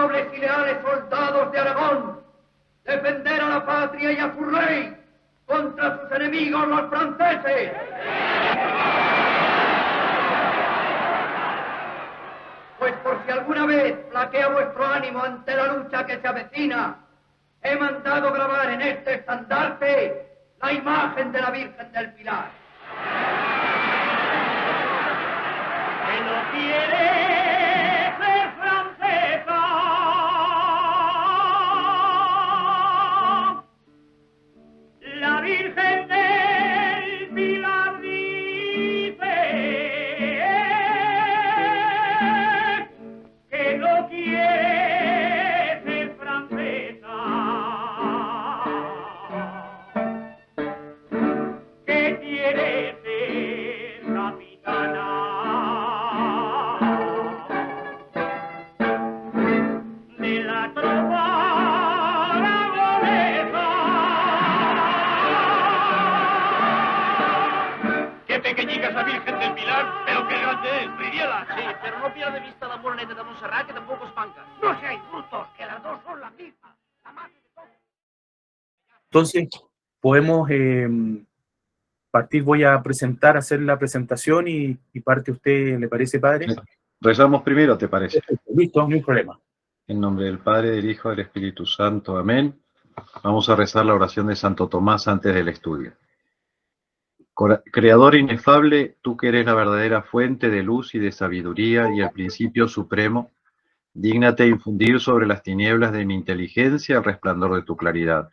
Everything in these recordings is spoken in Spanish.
nobles y leales soldados de Aragón, defender a la patria y a su rey contra sus enemigos los franceses. Pues por si alguna vez flaquea vuestro ánimo ante la lucha que se avecina, he mandado grabar en este estandarte la imagen de la Virgen del Pilar. Que no quiere ser francesa, la Virgen del Pilar dice que no quiere ser francesa, que quiere ser capitana de la tropa aragonesa. Qué pequeñica es la Virgen del Pilar, pero qué grande es, Bridiela. Sí, pero no pierde de vista la moreneta de Montserrat, que tampoco es manca. No seáis brutos, que las dos son las mismas. La madre de todos. Entonces, podemos partir. Voy a hacer la presentación y parte usted, ¿le parece, padre? Rezamos primero, ¿te parece? Listo, no hay problema. En nombre del Padre, del Hijo, del Espíritu Santo. Amén. Vamos a rezar la oración de Santo Tomás antes del estudio. Creador inefable, tú que eres la verdadera fuente de luz y de sabiduría y el principio supremo, dígnate infundir sobre las tinieblas de mi inteligencia el resplandor de tu claridad,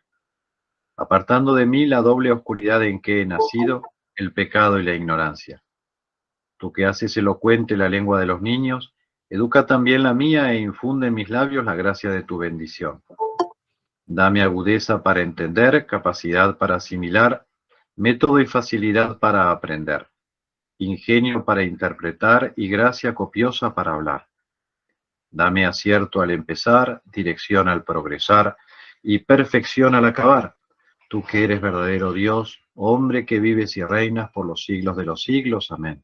apartando de mí la doble oscuridad en que he nacido, el pecado y la ignorancia. Tú que haces elocuente la lengua de los niños, educa también la mía e infunde en mis labios la gracia de tu bendición. Dame agudeza para entender, capacidad para asimilar, método y facilidad para aprender, ingenio para interpretar y gracia copiosa para hablar. Dame acierto al empezar, dirección al progresar y perfección al acabar. Tú que eres verdadero Dios, hombre que vives y reinas por los siglos de los siglos. Amén.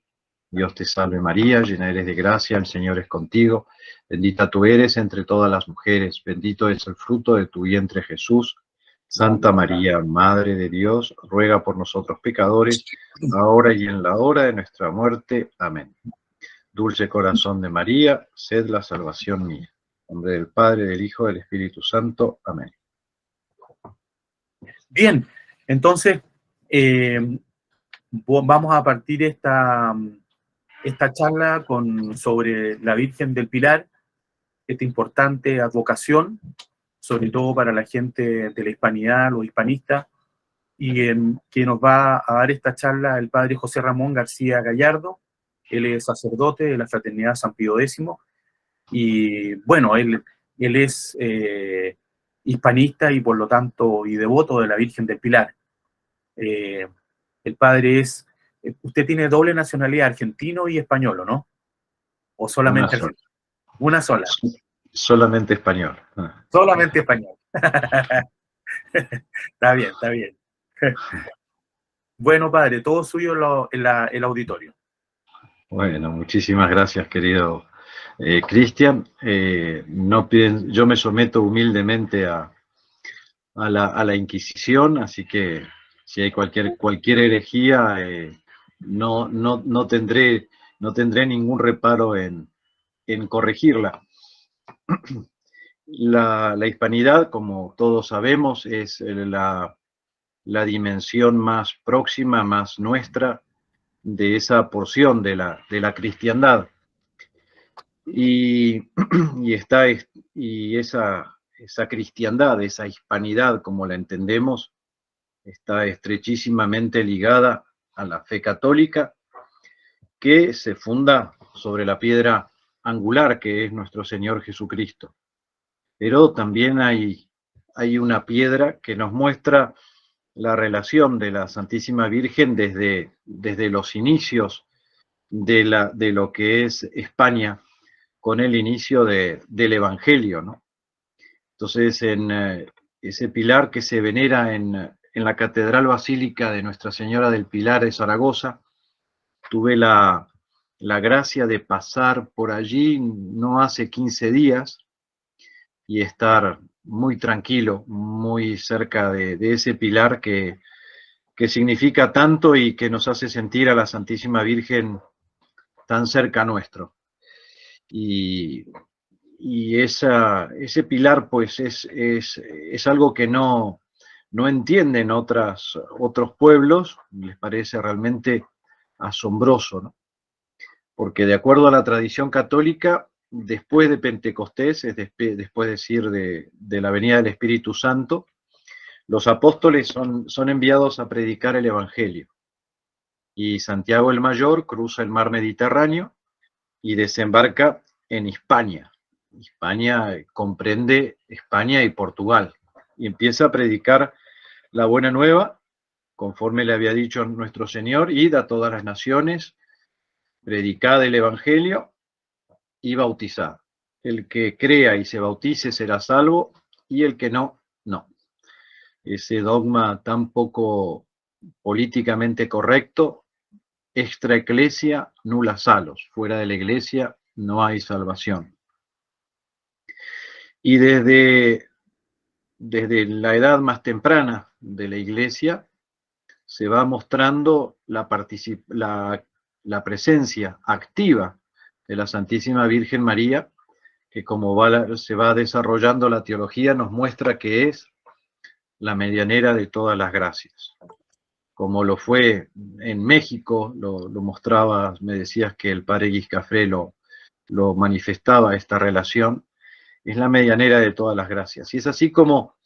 Dios te salve María, llena eres de gracia, el Señor es contigo. Bendita tú eres entre todas las mujeres, bendito es el fruto de tu vientre Jesús. Santa María, Madre de Dios, ruega por nosotros pecadores, ahora y en la hora de nuestra muerte. Amén. Dulce corazón de María, sed la salvación mía. En nombre del Padre, del Hijo, del Espíritu Santo. Amén. Bien, entonces vamos a partir esta charla sobre la Virgen del Pilar, esta importante advocación, sobre todo para la gente de la hispanidad, los hispanistas, y que nos va a dar esta charla el padre José Ramón García Gallardo. Él es sacerdote de la Fraternidad San Pío X, y bueno, él es hispanista y por lo tanto y devoto de la Virgen del Pilar. El padre usted tiene doble nacionalidad, argentino y español, ¿no? ¿O solamente argentino? Una sola. Solamente español. Solamente español. Está bien, está bien. Bueno, padre, todo suyo el auditorio. Bueno, muchísimas gracias, querido Cristian. Yo me someto humildemente a la Inquisición, así que si hay cualquier herejía, no tendré ningún reparo en corregirla. La hispanidad, como todos sabemos, es la dimensión más próxima, más nuestra, de esa porción de la cristiandad. Y esa cristiandad, esa hispanidad, como la entendemos, está estrechísimamente ligada a la fe católica, que se funda sobre la piedra angular que es nuestro Señor Jesucristo. Pero también hay una piedra que nos muestra la relación de la Santísima Virgen desde los inicios de lo que es España, con el inicio del Evangelio, ¿no? Entonces, en ese pilar que se venera en la Catedral Basílica de Nuestra Señora del Pilar de Zaragoza, tuve la gracia de pasar por allí no hace 15 días, y estar muy tranquilo, muy cerca de ese pilar que significa tanto y que nos hace sentir a la Santísima Virgen tan cerca nuestro. Y ese pilar pues es algo que no entienden otros pueblos, les parece realmente asombroso, ¿no? Porque de acuerdo a la tradición católica, después de Pentecostés, después decir de la venida del Espíritu Santo, los apóstoles son enviados a predicar el Evangelio. Y Santiago el Mayor cruza el mar Mediterráneo y desembarca en Hispania. Hispania comprende España y Portugal. Y empieza a predicar la buena nueva, conforme le había dicho nuestro Señor, id a todas las naciones, predicad el Evangelio y bautizad. El que crea y se bautice será salvo, y el que no, no. Ese dogma tan poco políticamente correcto, extra ecclesia nulla salus, fuera de la iglesia no hay salvación. Y desde la edad más temprana de la iglesia se va mostrando la presencia activa de la Santísima Virgen María, que como se va desarrollando la teología nos muestra que es la medianera de todas las gracias. Como lo fue en México, lo mostraba, me decías que el padre Guiscafré lo manifestaba esta relación, es la medianera de todas las gracias. Y es así como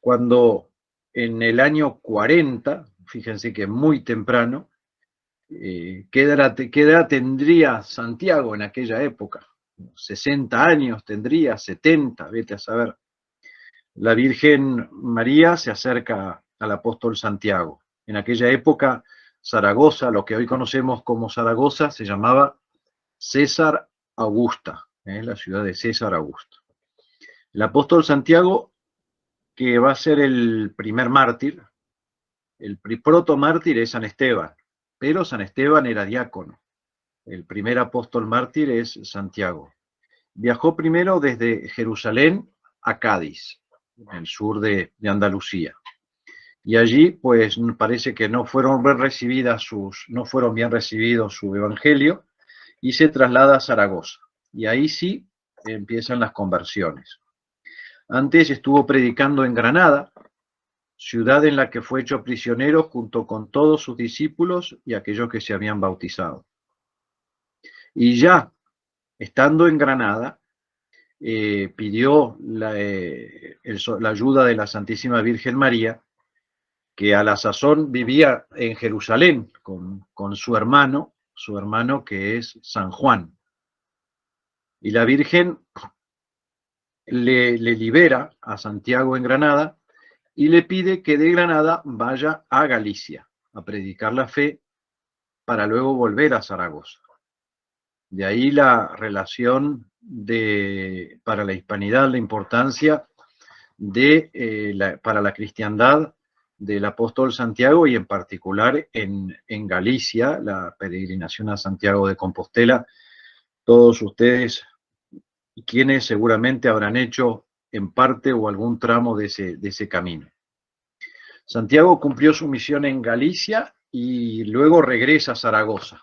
cuando en el año 40, fíjense que muy temprano, ¿qué edad tendría Santiago en aquella época? 60 años tendría, 70, vete a saber. La Virgen María se acerca al apóstol Santiago. En aquella época, Zaragoza, lo que hoy conocemos como Zaragoza, se llamaba César Augusta, la ciudad de César Augusto. El apóstol Santiago, que va a ser el primer mártir, el protomártir es San Esteban, pero San Esteban era diácono. El primer apóstol mártir es Santiago. Viajó primero desde Jerusalén a Cádiz, en el sur de Andalucía. Y allí, pues, parece que no fueron bien recibidos su evangelio, y se traslada a Zaragoza. Y ahí sí empiezan las conversiones. Antes estuvo predicando en Granada, ciudad en la que fue hecho prisionero junto con todos sus discípulos y aquellos que se habían bautizado. Y ya, estando en Granada, pidió la ayuda de la Santísima Virgen María, que a la sazón vivía en Jerusalén con su hermano que es San Juan. Y la Virgen le libera a Santiago en Granada y le pide que de Granada vaya a Galicia a predicar la fe para luego volver a Zaragoza. De ahí la relación para la hispanidad, la importancia para la cristiandad del apóstol Santiago, y en particular en Galicia, la peregrinación a Santiago de Compostela. Todos ustedes, quienes seguramente habrán hecho en parte o algún tramo de ese camino. Santiago cumplió su misión en Galicia y luego regresa a Zaragoza,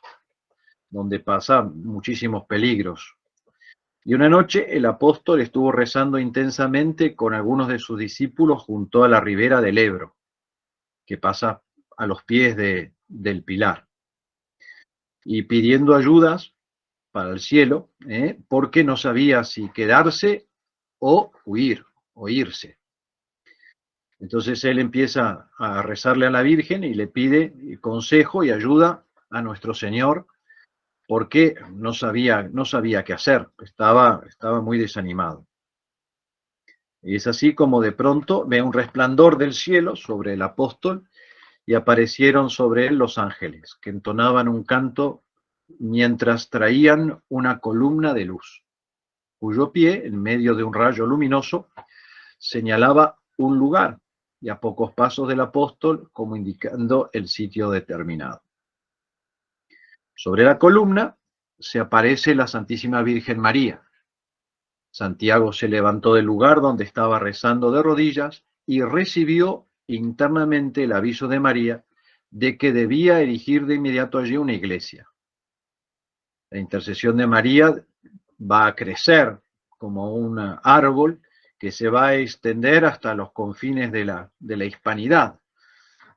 donde pasa muchísimos peligros. Y una noche el apóstol estuvo rezando intensamente con algunos de sus discípulos junto a la ribera del Ebro, que pasa a los pies del Pilar, y pidiendo ayudas para el cielo, porque no sabía si quedarse o huir, o irse. Entonces él empieza a rezarle a la Virgen y le pide consejo y ayuda a nuestro Señor, porque no sabía qué hacer, estaba muy desanimado. Y es así como de pronto ve un resplandor del cielo sobre el apóstol y aparecieron sobre él los ángeles, que entonaban un canto mientras traían una columna de luz, cuyo pie, en medio de un rayo luminoso, señalaba un lugar, y a pocos pasos del apóstol, como indicando el sitio determinado. Sobre la columna se aparece la Santísima Virgen María, Santiago se levantó del lugar donde estaba rezando de rodillas y recibió internamente el aviso de María de que debía erigir de inmediato allí una iglesia. La intercesión de María va a crecer como un árbol que se va a extender hasta los confines de la hispanidad.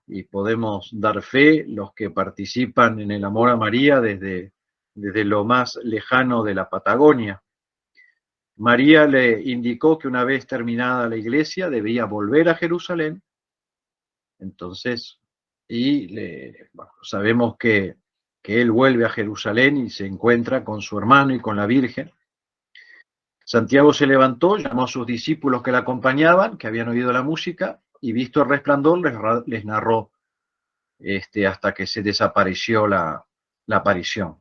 Y podemos dar fe, los que participan en el amor a María, desde lo más lejano de la Patagonia. María le indicó que una vez terminada la iglesia debía volver a Jerusalén. Entonces, bueno, sabemos que él vuelve a Jerusalén y se encuentra con su hermano y con la Virgen. Santiago se levantó, llamó a sus discípulos que la acompañaban, que habían oído la música, y visto el resplandor les narró hasta que se desapareció la aparición.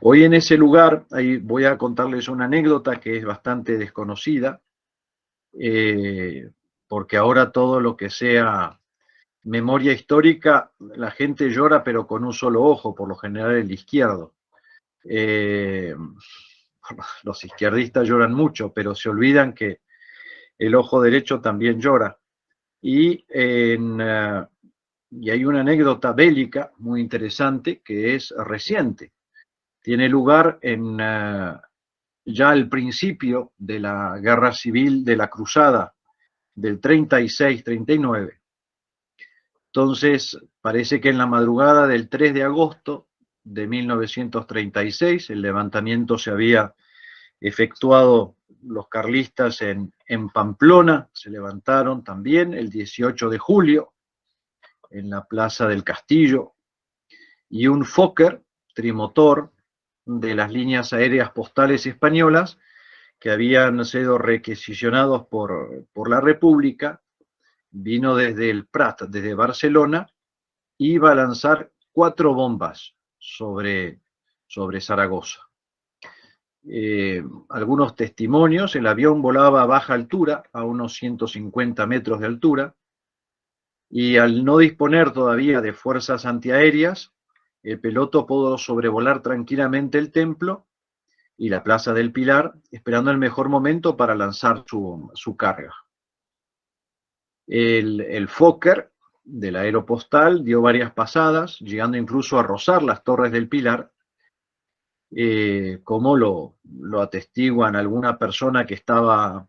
Hoy en ese lugar, ahí voy a contarles una anécdota que es bastante desconocida, porque ahora todo lo que sea memoria histórica, la gente llora pero con un solo ojo, por lo general el izquierdo. Los izquierdistas lloran mucho, pero se olvidan que el ojo derecho también llora. Y hay una anécdota bélica muy interesante que es reciente. Tiene lugar ya al principio de la guerra civil de la cruzada del 36-39. Entonces, parece que en la madrugada del 3 de agosto de 1936, el levantamiento se había efectuado los carlistas en Pamplona, se levantaron también el 18 de julio en la Plaza del Castillo, y un Fokker trimotor de las líneas aéreas postales españolas, que habían sido requisicionados por la República, vino desde el Prat, desde Barcelona, y iba a lanzar 4 bombas sobre Zaragoza. Algunos testimonios: el avión volaba a baja altura, a unos 150 metros de altura, y al no disponer todavía de fuerzas antiaéreas, el piloto pudo sobrevolar tranquilamente el templo y la Plaza del Pilar, esperando el mejor momento para lanzar su carga. El Fokker del aeropostal dio varias pasadas, llegando incluso a rozar las torres del Pilar, como lo atestiguan alguna persona que estaba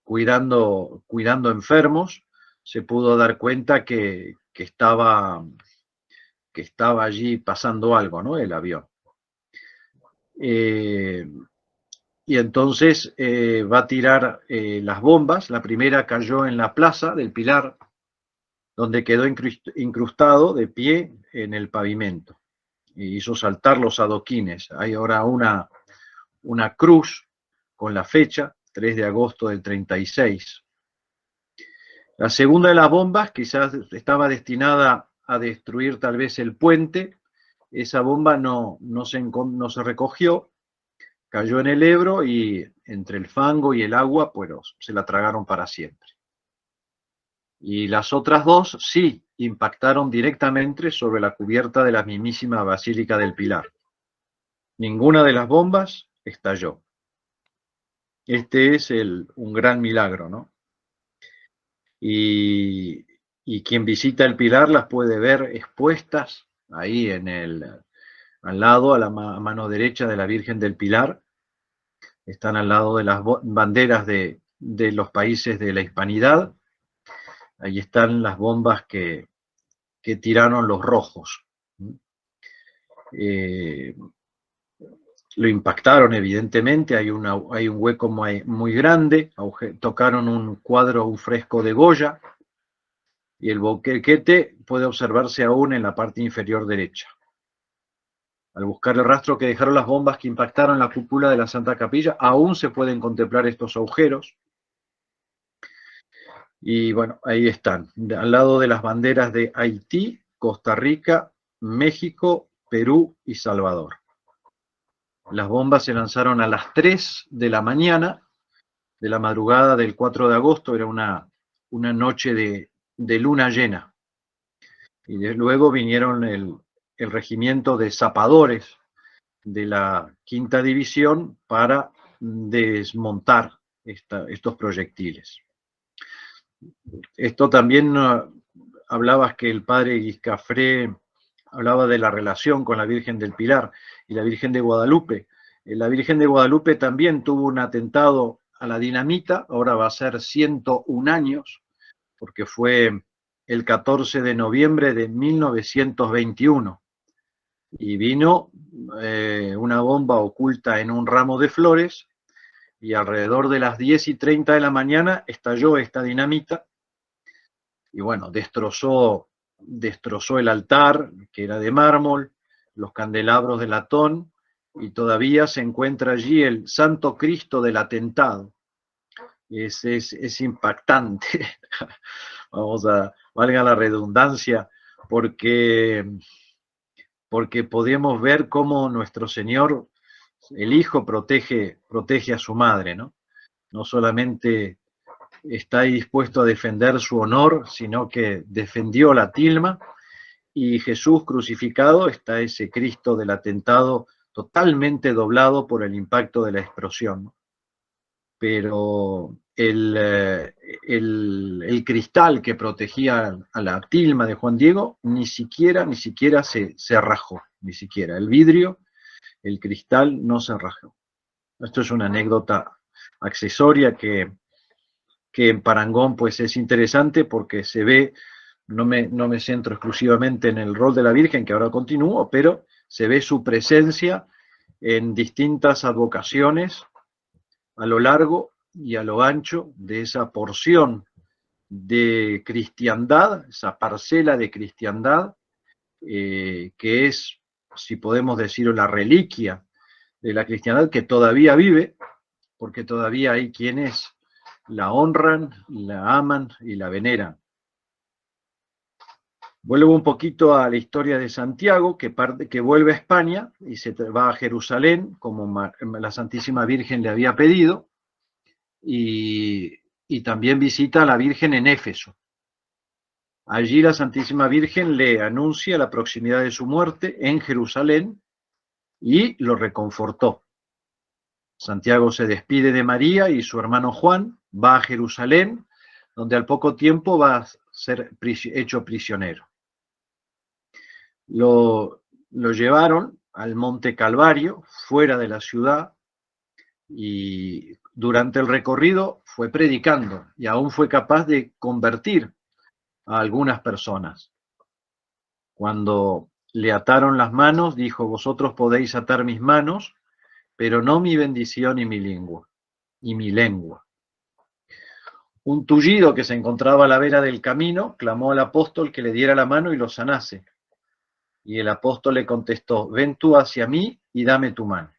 cuidando enfermos. Se pudo dar cuenta que estaba allí pasando algo, ¿no? El avión. Y entonces va a tirar las bombas. La primera cayó en la Plaza del Pilar, donde quedó incrustado de pie en el pavimento, y hizo saltar los adoquines. Hay ahora una cruz con la fecha, 3 de agosto del 36. La segunda de las bombas quizás estaba destinada a destruir tal vez el puente. Esa bomba no se recogió, cayó en el Ebro, y entre el fango y el agua, pues se la tragaron para siempre. Y las otras 2 sí impactaron directamente sobre la cubierta de la mismísima Basílica del Pilar. Ninguna de las bombas estalló. Este es un gran milagro, ¿no? Y quien visita el Pilar las puede ver expuestas ahí al lado, a la mano derecha de la Virgen del Pilar. Están al lado de las banderas de los países de la Hispanidad. Ahí están las bombas que tiraron los rojos. Lo impactaron, evidentemente. Hay un hueco muy grande. Tocaron un fresco de Goya, y el boquete puede observarse aún en la parte inferior derecha. Al buscar el rastro que dejaron las bombas que impactaron la cúpula de la Santa Capilla, aún se pueden contemplar estos agujeros. Y bueno, ahí están, al lado de las banderas de Haití, Costa Rica, México, Perú y Salvador. Las bombas se lanzaron a las 3 de la mañana de la madrugada del 4 de agosto, era una noche de luna llena. Y luego vinieron el regimiento de zapadores de la 5ª división para desmontar estos proyectiles. Esto también hablabas que el padre Guiscafré hablaba de la relación con la Virgen del Pilar y la Virgen de Guadalupe. La Virgen de Guadalupe también tuvo un atentado a la dinamita, ahora va a ser 101 años, porque fue el 14 de noviembre de 1921. Y vino una bomba oculta en un ramo de flores, y alrededor de las 10:30 de la mañana estalló esta dinamita, y bueno, destrozó el altar, que era de mármol, los candelabros de latón, y todavía se encuentra allí el Santo Cristo del atentado. Es impactante, valga la redundancia, porque podemos ver cómo nuestro Señor, el Hijo, protege a su madre, ¿no? No solamente está ahí dispuesto a defender su honor, sino que defendió la tilma, y Jesús crucificado está ese Cristo del atentado totalmente doblado por el impacto de la explosión, ¿no? Pero el cristal que protegía a la tilma de Juan Diego ni siquiera se rajó, ni siquiera. El vidrio, el cristal no se rajó. Esto es una anécdota accesoria que en Parangón pues es interesante, porque se ve, no me centro exclusivamente en el rol de la Virgen, que ahora continúo, pero se ve su presencia en distintas advocaciones a lo largo y a lo ancho de esa porción de cristiandad, esa parcela de cristiandad, que es, si podemos decirlo, la reliquia de la cristiandad, que todavía vive, porque todavía hay quienes la honran, la aman y la veneran. Vuelvo un poquito a la historia de Santiago, que vuelve a España y se va a Jerusalén, como la Santísima Virgen le había pedido, y también visita a la Virgen en Éfeso. Allí la Santísima Virgen le anuncia la proximidad de su muerte en Jerusalén y lo reconfortó. Santiago se despide de María y su hermano Juan, va a Jerusalén, donde al poco tiempo va a ser hecho prisionero. Lo llevaron al Monte Calvario, fuera de la ciudad, y durante el recorrido fue predicando, y aún fue capaz de convertir a algunas personas. Cuando le ataron las manos, dijo: vosotros podéis atar mis manos, pero no mi bendición y mi lengua. Un tullido que se encontraba a la vera del camino clamó al apóstol que le diera la mano y lo sanase. Y el apóstol le contestó: ven tú hacia mí y dame tu mano.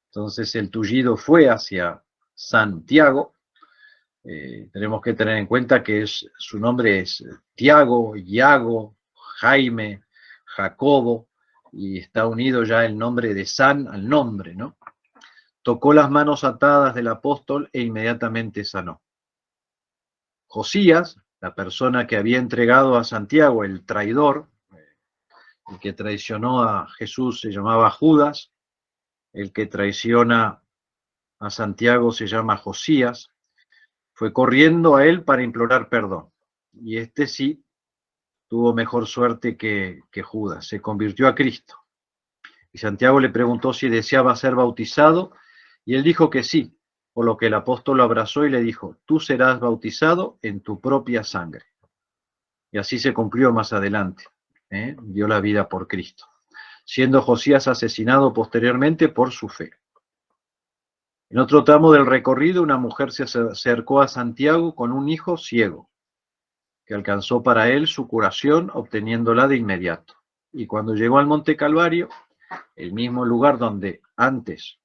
Entonces el tullido fue hacia Santiago. Tenemos que tener en cuenta que su nombre es Tiago, Iago, Jaime, Jacobo, y está unido ya el nombre de San al nombre, ¿no? Tocó las manos atadas del apóstol e inmediatamente sanó. Josías, la persona que había entregado a Santiago, el traidor, el que traicionó a Jesús, se llamaba Judas. El que traiciona a Santiago se llama Josías. Fue corriendo a él para implorar perdón. Y este sí tuvo mejor suerte que Judas. Se convirtió a Cristo. Y Santiago le preguntó si deseaba ser bautizado, y él dijo que sí, por lo que el apóstol lo abrazó y le dijo: tú serás bautizado en tu propia sangre. Y así se cumplió más adelante. Dio la vida por Cristo, siendo Josías asesinado posteriormente por su fe. En otro tramo del recorrido, una mujer se acercó a Santiago con un hijo ciego, que alcanzó para él su curación, obteniéndola de inmediato. Y cuando llegó al Monte Calvario, el mismo lugar donde antes,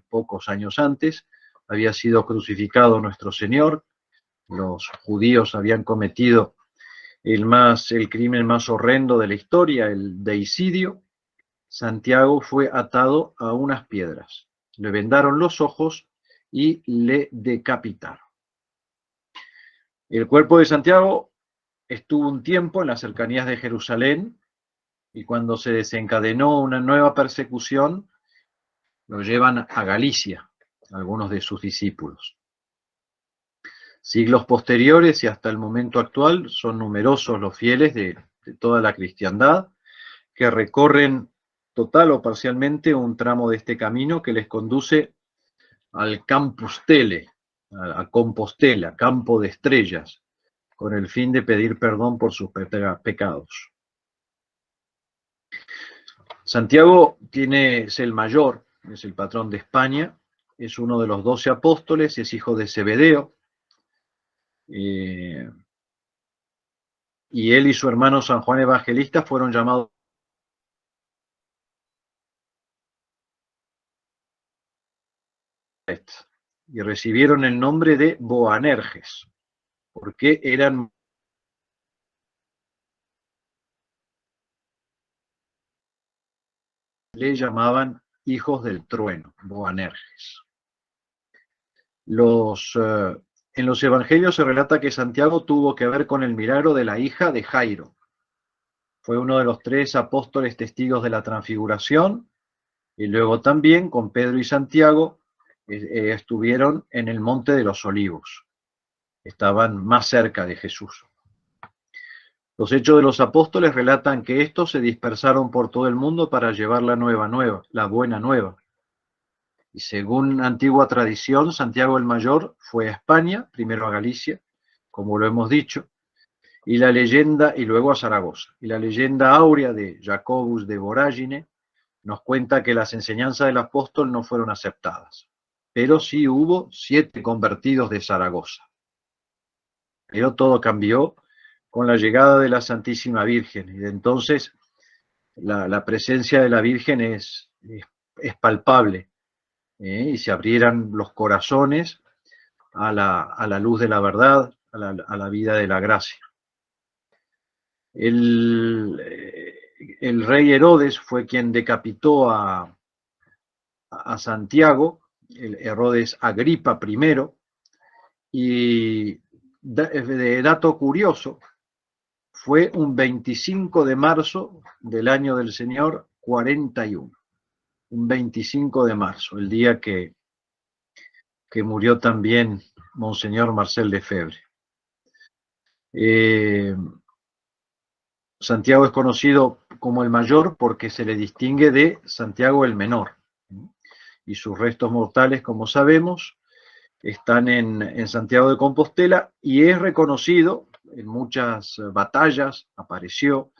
pocos años antes, había sido crucificado nuestro Señor, los judíos habían cometido el crimen más horrendo de la historia, el deicidio. Santiago fue atado a unas piedras, le vendaron los ojos y le decapitaron. El cuerpo de Santiago estuvo un tiempo en las cercanías de Jerusalén, y cuando se desencadenó una nueva persecución, lo llevan a Galicia, algunos de sus discípulos. Siglos posteriores y hasta el momento actual son numerosos los fieles de toda la cristiandad que recorren total o parcialmente un tramo de este camino que les conduce al Campus Tele, a Compostela, campo de estrellas, con el fin de pedir perdón por sus pecados. Santiago es el mayor, es el patrón de España, es uno de los 12 apóstoles, es hijo de Zebedeo, y él y su hermano San Juan Evangelista fueron llamados y recibieron el nombre de Boanerges, porque le llamaban hijos del trueno, Boanerges. En los evangelios se relata que Santiago tuvo que ver con el milagro de la hija de Jairo. Fue uno de los 3 apóstoles testigos de la transfiguración, y luego también con Pedro y Santiago estuvieron en el Monte de los Olivos. Estaban más cerca de Jesús. Los Hechos de los Apóstoles relatan que estos se dispersaron por todo el mundo para llevar la buena nueva. Y según antigua tradición, Santiago el Mayor fue a España, primero a Galicia, como lo hemos dicho, y luego a Zaragoza. Y la leyenda áurea de Jacobus de Voragine nos cuenta que las enseñanzas del apóstol no fueron aceptadas, pero sí hubo 7 convertidos de Zaragoza. Pero todo cambió con la llegada de la Santísima Virgen, y de entonces la presencia de la Virgen es palpable, y se abrieran los corazones a la luz de la verdad, a la vida de la gracia. El rey Herodes fue quien decapitó a Santiago, el Herodes Agripa I, y de dato curioso, fue un 25 de marzo del año del Señor 41. Un 25 de marzo, el día que murió también Monseñor Marcel Lefebvre. Santiago es conocido como el mayor porque se le distingue de Santiago el menor. Y sus restos mortales, como sabemos, están en Santiago de Compostela, y es reconocido en muchas batallas, apareció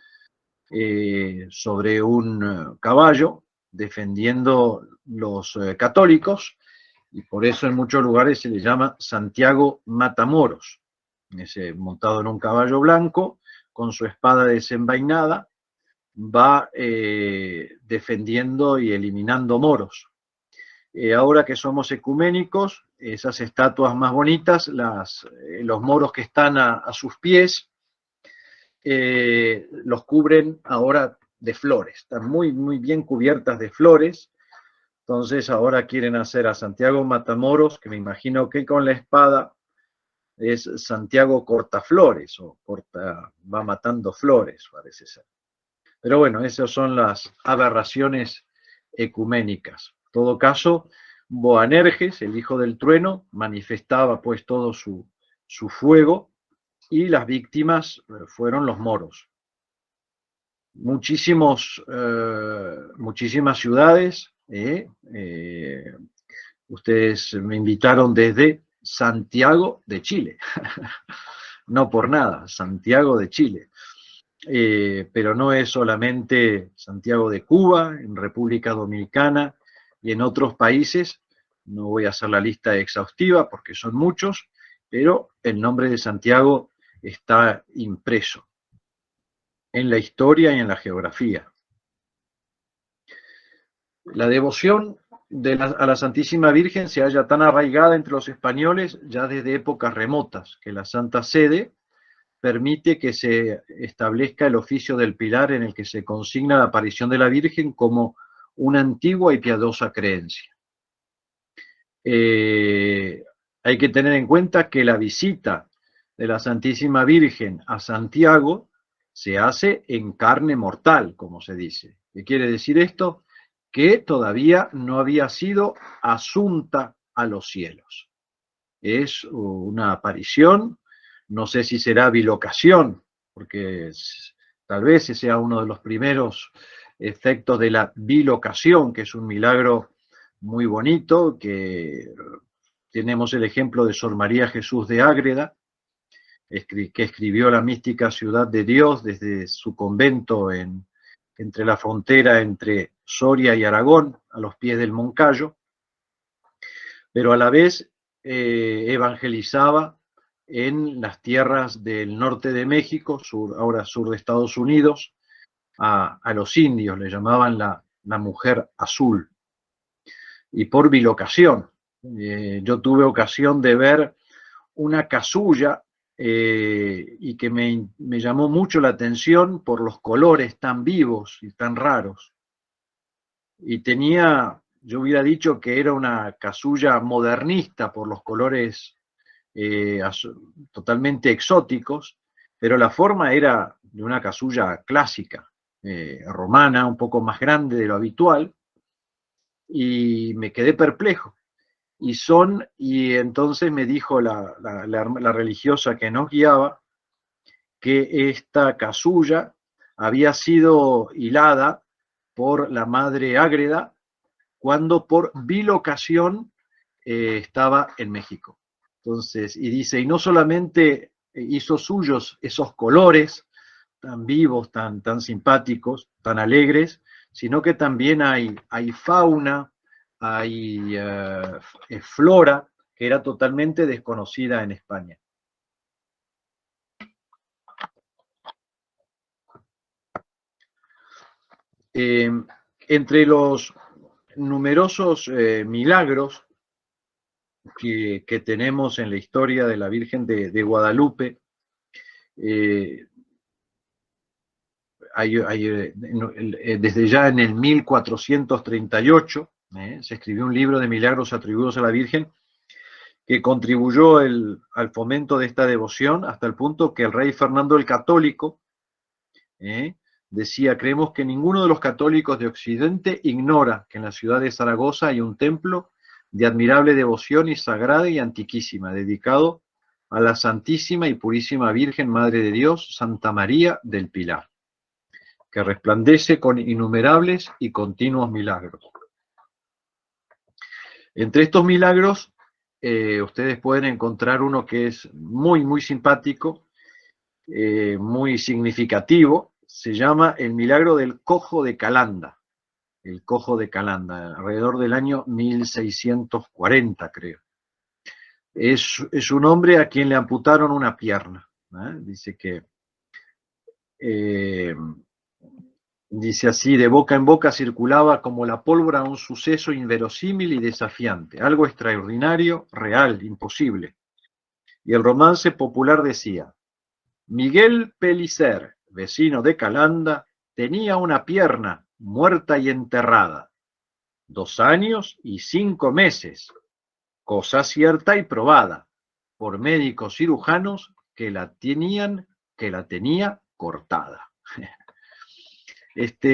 sobre un caballo defendiendo los católicos, y por eso en muchos lugares se le llama Santiago Matamoros. Montado en un caballo blanco, con su espada desenvainada, va defendiendo y eliminando moros. Ahora que somos ecuménicos, esas estatuas más bonitas, los moros que están a sus pies, los cubren ahora de flores, están muy, muy bien cubiertas de flores. Entonces ahora quieren hacer a Santiago Matamoros, que me imagino que con la espada es Santiago Cortaflores, o va matando flores, parece ser. Pero bueno, esas son las aberraciones ecuménicas. En todo caso, Boanerges, el hijo del trueno, manifestaba pues todo su fuego, y las víctimas fueron los moros. Muchísimas ciudades, ustedes me invitaron desde Santiago de Chile, no por nada, Santiago de Chile. Pero no es solamente Santiago de Cuba, en República Dominicana y en otros países. No voy a hacer la lista exhaustiva porque son muchos, pero el nombre de Santiago está impreso en la historia y en la geografía. La devoción a la Santísima Virgen se halla tan arraigada entre los españoles ya desde épocas remotas, que la Santa Sede permite que se establezca el oficio del Pilar, en el que se consigna la aparición de la Virgen como una antigua y piadosa creencia. Hay que tener en cuenta que la visita de la Santísima Virgen a Santiago se hace en carne mortal, como se dice. ¿Qué quiere decir esto? que todavía no había sido asunta a los cielos. Es una aparición, no sé si será bilocación, porque tal vez ese sea uno de los primeros efectos de la bilocación, que es un milagro muy bonito, que tenemos el ejemplo de Sor María Jesús de Ágreda, que escribió La mística ciudad de Dios desde su convento entre la frontera entre Soria y Aragón, a los pies del Moncayo, pero a la vez evangelizaba en las tierras del norte de México, ahora sur de Estados Unidos, a los indios, le llamaban la mujer azul. Y por bilocación, yo tuve ocasión de ver una casulla y que me llamó mucho la atención por los colores tan vivos y tan raros. Y yo hubiera dicho que era una casulla modernista por los colores totalmente exóticos, pero la forma era de una casulla clásica, romana, un poco más grande de lo habitual, y me quedé perplejo. Y entonces me dijo la religiosa que nos guiaba que esta casulla había sido hilada por la madre Ágreda cuando por bilocación estaba en México. Entonces, y dice, y no solamente hizo suyos esos colores tan vivos, tan simpáticos, tan alegres, sino que también hay fauna, hay flora que era totalmente desconocida en España. Entre los numerosos milagros que tenemos en la historia de la Virgen de Guadalupe, desde ya en el 1438 se escribió un libro de milagros atribuidos a la Virgen que contribuyó al fomento de esta devoción hasta el punto que el rey Fernando el Católico decía: creemos que ninguno de los católicos de Occidente ignora que en la ciudad de Zaragoza hay un templo de admirable devoción y sagrada y antiquísima, dedicado a la Santísima y Purísima Virgen Madre de Dios, Santa María del Pilar, que resplandece con innumerables y continuos milagros. Entre estos milagros, ustedes pueden encontrar uno que es muy, muy simpático, muy significativo. Se llama el milagro del cojo de Calanda. El cojo de Calanda, alrededor del año 1640, creo. Es un hombre a quien le amputaron una pierna. Dice que... dice así: de boca en boca circulaba como la pólvora un suceso inverosímil y desafiante, algo extraordinario, real, imposible. Y el romance popular decía: Miguel Pellicer, vecino de Calanda, tenía una pierna muerta y enterrada, 2 años y 5 meses, cosa cierta y probada, por médicos cirujanos que la tenía cortada.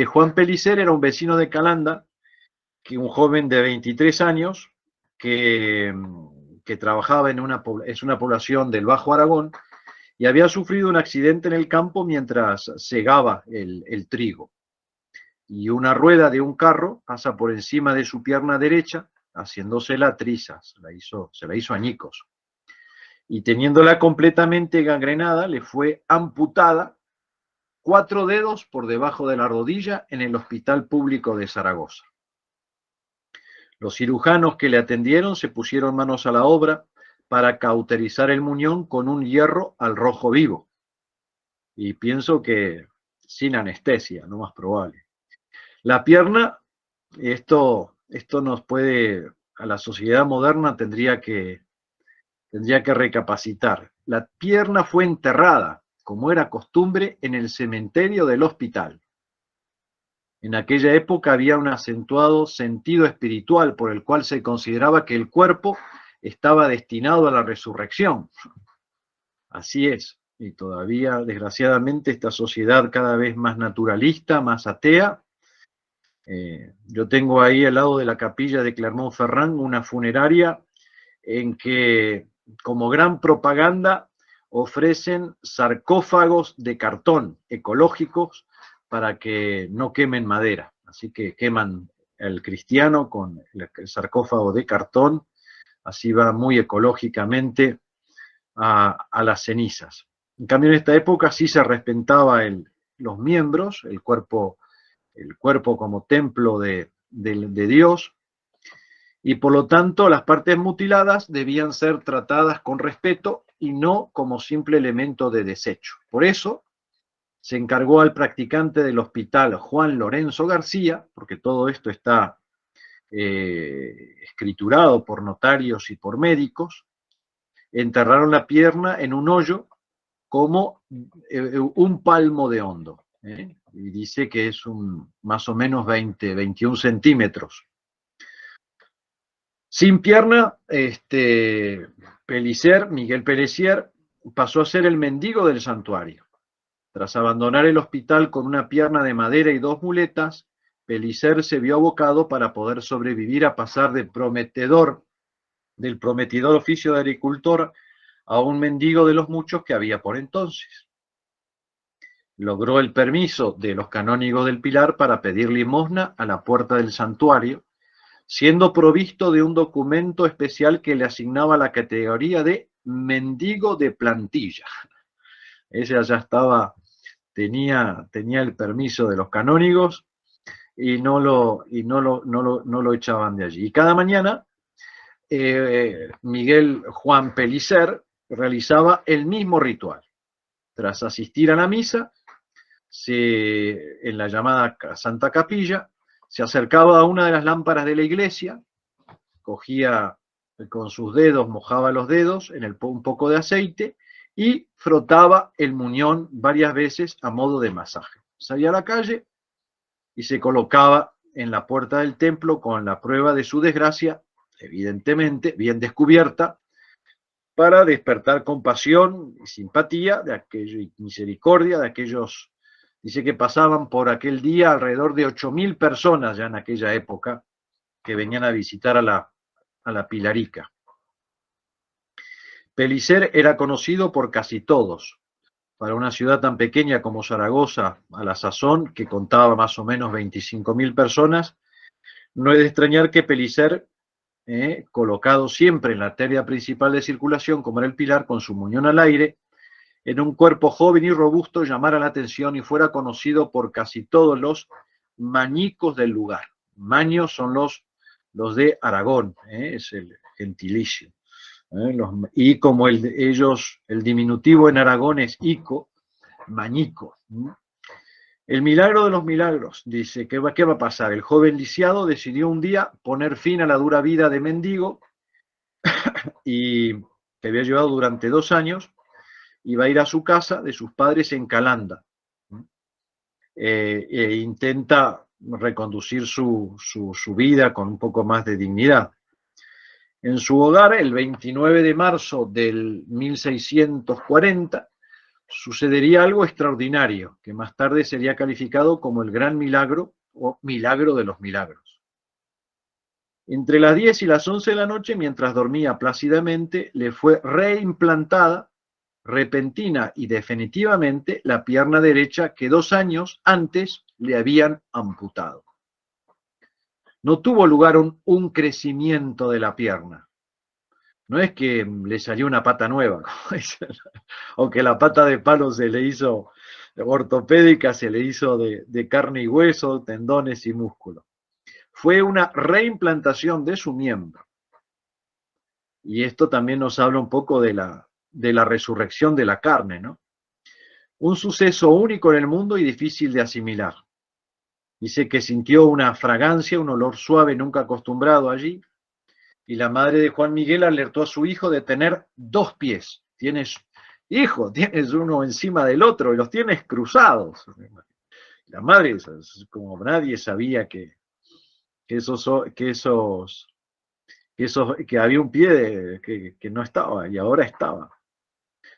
Juan Pellicer era un vecino de Calanda, un joven de 23 años, que trabajaba es una población del Bajo Aragón, y había sufrido un accidente en el campo mientras segaba el trigo. Y una rueda de un carro pasa por encima de su pierna derecha, haciéndosela trizas, se la hizo añicos. Y teniéndola completamente gangrenada, le fue amputada 4 dedos por debajo de la rodilla en el Hospital Público de Zaragoza. Los cirujanos que le atendieron se pusieron manos a la obra para cauterizar el muñón con un hierro al rojo vivo. Y pienso que sin anestesia, no más probable. La pierna, esto nos puede, a la sociedad moderna tendría que recapacitar. La pierna fue enterrada, como era costumbre, en el cementerio del hospital. En aquella época había un acentuado sentido espiritual por el cual se consideraba que el cuerpo estaba destinado a la resurrección. Así es, y todavía, desgraciadamente, esta sociedad cada vez más naturalista, más atea, Yo tengo ahí al lado de la capilla de Clermont-Ferrand una funeraria en que, como gran propaganda, ofrecen sarcófagos de cartón ecológicos para que no quemen madera. Así que queman el cristiano con el sarcófago de cartón, así va muy ecológicamente a las cenizas. En cambio, en esta época sí se respetaba los miembros, el cuerpo como templo de Dios, y por lo tanto las partes mutiladas debían ser tratadas con respeto y no como simple elemento de desecho. Por eso se encargó al practicante del hospital Juan Lorenzo García, porque todo esto está escriturado por notarios y por médicos, enterraron la pierna en un hoyo como un palmo de hondo, y dice que es más o menos 21 centímetros. Sin pierna, Miguel Pélissier pasó a ser el mendigo del santuario. Tras abandonar el hospital con una pierna de madera y 2 muletas, Pélissier se vio abocado para poder sobrevivir a pasar del prometedor oficio de agricultor a un mendigo de los muchos que había por entonces. Logró el permiso de los canónigos del Pilar para pedir limosna a la puerta del santuario, siendo provisto de un documento especial que le asignaba la categoría de mendigo de plantilla. Ese ya estaba, tenía el permiso de los canónigos y no lo echaban de allí. Y cada mañana Miguel Juan Pélissier realizaba el mismo ritual. Tras asistir a la misa, en la llamada Santa Capilla, se acercaba a una de las lámparas de la iglesia, cogía con sus dedos, mojaba los dedos en un poco de aceite y frotaba el muñón varias veces a modo de masaje. Salía a la calle y se colocaba en la puerta del templo con la prueba de su desgracia, evidentemente bien descubierta, para despertar compasión y simpatía y misericordia de aquellos. Dice que pasaban por aquel día alrededor de 8.000 personas ya en aquella época que venían a visitar a la Pilarica. Pélissier era conocido por casi todos. Para una ciudad tan pequeña como Zaragoza, a la sazón, que contaba más o menos 25.000 personas, no es de extrañar que Pélissier, colocado siempre en la arteria principal de circulación, como era el Pilar, con su muñón al aire, en un cuerpo joven y robusto, llamara la atención y fuera conocido por casi todos los mañicos del lugar. Maños son los de Aragón, es el gentilicio. Y como el diminutivo en Aragón es ico, mañico. El milagro de los milagros, dice, ¿qué va a pasar? El joven lisiado decidió un día poner fin a la dura vida de mendigo y que había llevado durante 2 años, y va a ir a su casa de sus padres en Calanda. E intenta reconducir su vida con un poco más de dignidad. En su hogar, el 29 de marzo del 1640, sucedería algo extraordinario, que más tarde sería calificado como el gran milagro o milagro de los milagros. Entre las 10 y las 11 de la noche, mientras dormía plácidamente, le fue reimplantada repentina y definitivamente la pierna derecha que 2 años antes le habían amputado. No tuvo lugar un crecimiento de la pierna. No es que le salió una pata nueva, o que la pata de palo se le hizo ortopédica, se le hizo de carne y hueso, tendones y músculo. Fue una reimplantación de su miembro. Y esto también nos habla un poco de la resurrección de la carne, ¿no? Un suceso único en el mundo y difícil de asimilar. Dice que sintió una fragancia, un olor suave nunca acostumbrado allí, y la madre de Juan Miguel alertó a su hijo de tener 2 pies. Tienes uno encima del otro y los tienes cruzados. La madre, como nadie sabía que había un pie que no estaba y ahora estaba.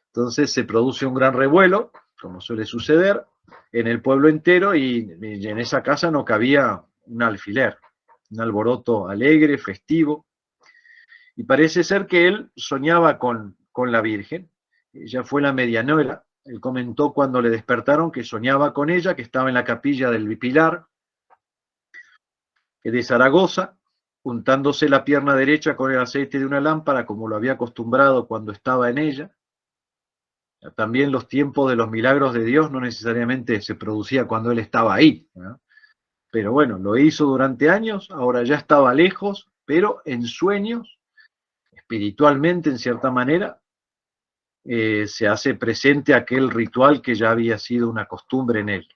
Entonces se produce un gran revuelo, como suele suceder, en el pueblo entero, y en esa casa no cabía un alfiler, un alboroto alegre, festivo, y parece ser que él soñaba con la Virgen. Ella fue la medianera. Él comentó cuando le despertaron que soñaba con ella, que estaba en la capilla del Pilar de Zaragoza, untándose la pierna derecha con el aceite de una lámpara, como lo había acostumbrado cuando estaba en ella. También los tiempos de los milagros de Dios no necesariamente se producía cuando él estaba ahí, ¿no? Pero bueno, lo hizo durante años, ahora ya estaba lejos, pero en sueños, espiritualmente en cierta manera, se hace presente aquel ritual que ya había sido una costumbre en él.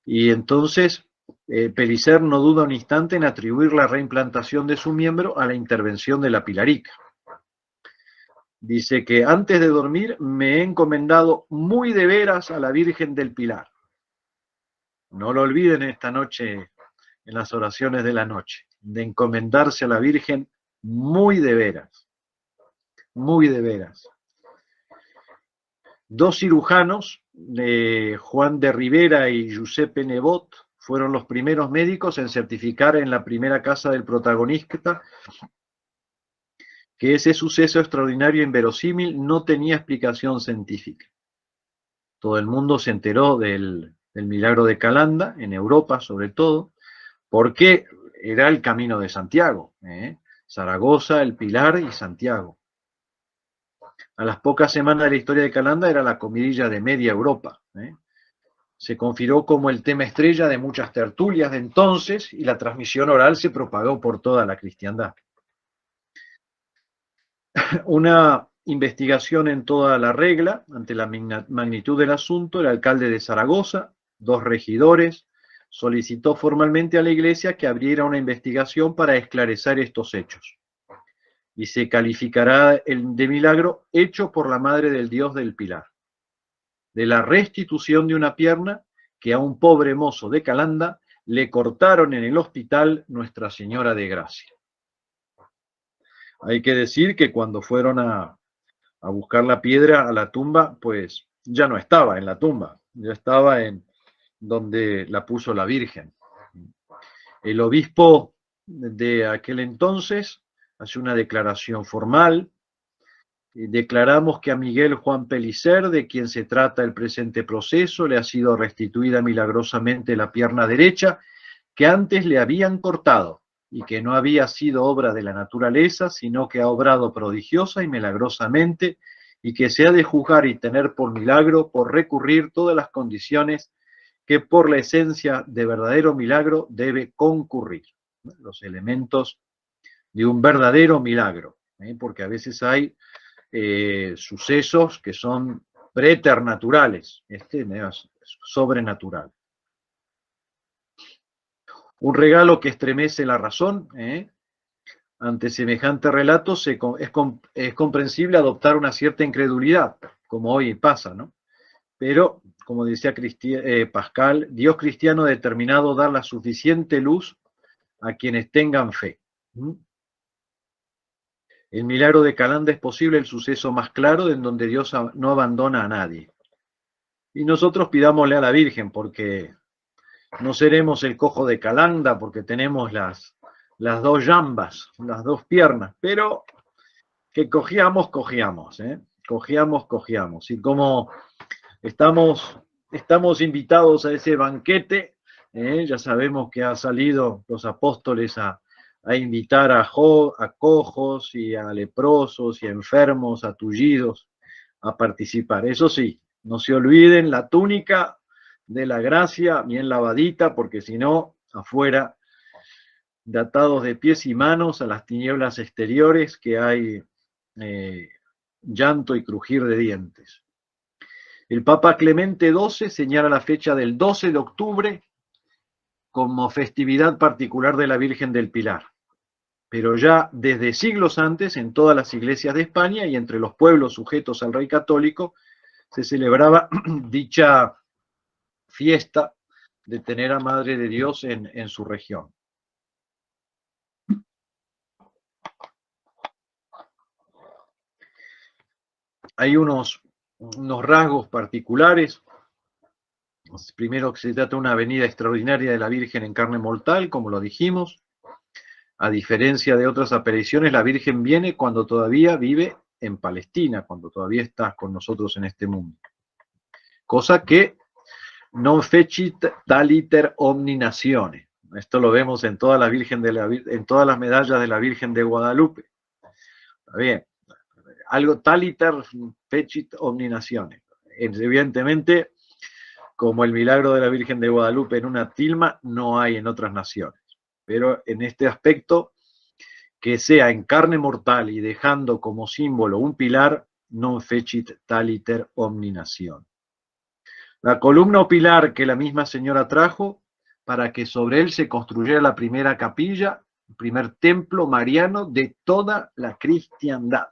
Y entonces Pellicer no duda un instante en atribuir la reimplantación de su miembro a la intervención de la pilarica. Dice que antes de dormir me he encomendado muy de veras a la Virgen del Pilar. No lo olviden esta noche en las oraciones de la noche, de encomendarse a la Virgen muy de veras, muy de veras. Dos cirujanos, Juan de Rivera y Giuseppe Nebot, fueron los primeros médicos en certificar en la primera casa del protagonista que ese suceso extraordinario e inverosímil no tenía explicación científica. Todo el mundo se enteró del milagro de Calanda, en Europa sobre todo, porque era el camino de Santiago, Zaragoza, el Pilar y Santiago. A las pocas semanas de la historia de Calanda era la comidilla de media Europa. Se confirmó como el tema estrella de muchas tertulias de entonces y la transmisión oral se propagó por toda la cristiandad. Una investigación en toda la regla, ante la magnitud del asunto, el alcalde de Zaragoza, 2 regidores, solicitó formalmente a la Iglesia que abriera una investigación para esclarecer estos hechos. Y se calificará de milagro hecho por la Madre del Dios del Pilar, de la restitución de una pierna que a un pobre mozo de Calanda le cortaron en el hospital Nuestra Señora de Gracia. Hay que decir que cuando fueron a buscar la piedra a la tumba, pues ya no estaba en la tumba, ya estaba en donde la puso la Virgen. El obispo de aquel entonces hace una declaración formal. Declaramos que a Miguel Juan Pellicer, de quien se trata el presente proceso, le ha sido restituida milagrosamente la pierna derecha que antes le habían cortado, y que no había sido obra de la naturaleza, sino que ha obrado prodigiosa y milagrosamente, y que se ha de juzgar y tener por milagro, por recurrir todas las condiciones que por la esencia de verdadero milagro debe concurrir. Los elementos de un verdadero milagro, porque a veces hay sucesos que son preternaturales, este es sobrenatural. Un regalo que estremece la razón. Ante semejante relato es comprensible adoptar una cierta incredulidad, como hoy pasa, ¿no? Pero, como decía Pascal, Dios cristiano ha determinado dar la suficiente luz a quienes tengan fe. El milagro de Calanda es posible el suceso más claro en donde Dios no abandona a nadie. Y nosotros pidámosle a la Virgen, porque no seremos el cojo de Calanda, porque tenemos las 2 jambas, las 2 piernas, pero que cogíamos. Cogíamos. Y como estamos invitados a ese banquete, ya sabemos que han salido los apóstoles a invitar a cojos y a leprosos y a enfermos, a tullidos, a participar. Eso sí, no se olviden la túnica de la gracia bien lavadita, porque si no, afuera, atados de pies y manos a las tinieblas exteriores, que hay llanto y crujir de dientes. El Papa Clemente XII señala la fecha del 12 de octubre como festividad particular de la Virgen del Pilar. Pero ya desde siglos antes, en todas las iglesias de España y entre los pueblos sujetos al rey católico, se celebraba dicha fiesta de tener a Madre de Dios en su región. Hay unos rasgos particulares Primero que se trata de una venida extraordinaria de la Virgen en carne mortal, como lo dijimos. A diferencia de otras apariciones, la Virgen viene cuando todavía vive en Palestina, cuando todavía está con nosotros en este mundo. Cosa que non fecit taliter omni nazione. Esto lo vemos en todas las medallas de la Virgen de Guadalupe. Está bien. Algo taliter fecit omni nazione. Evidentemente, como el milagro de la Virgen de Guadalupe en una tilma, no hay en otras naciones. Pero en este aspecto, que sea en carne mortal y dejando como símbolo un pilar, non fecit taliter omni nazione. La columna o pilar que la misma señora trajo para que sobre él se construyera la primera capilla, el primer templo mariano de toda la cristiandad.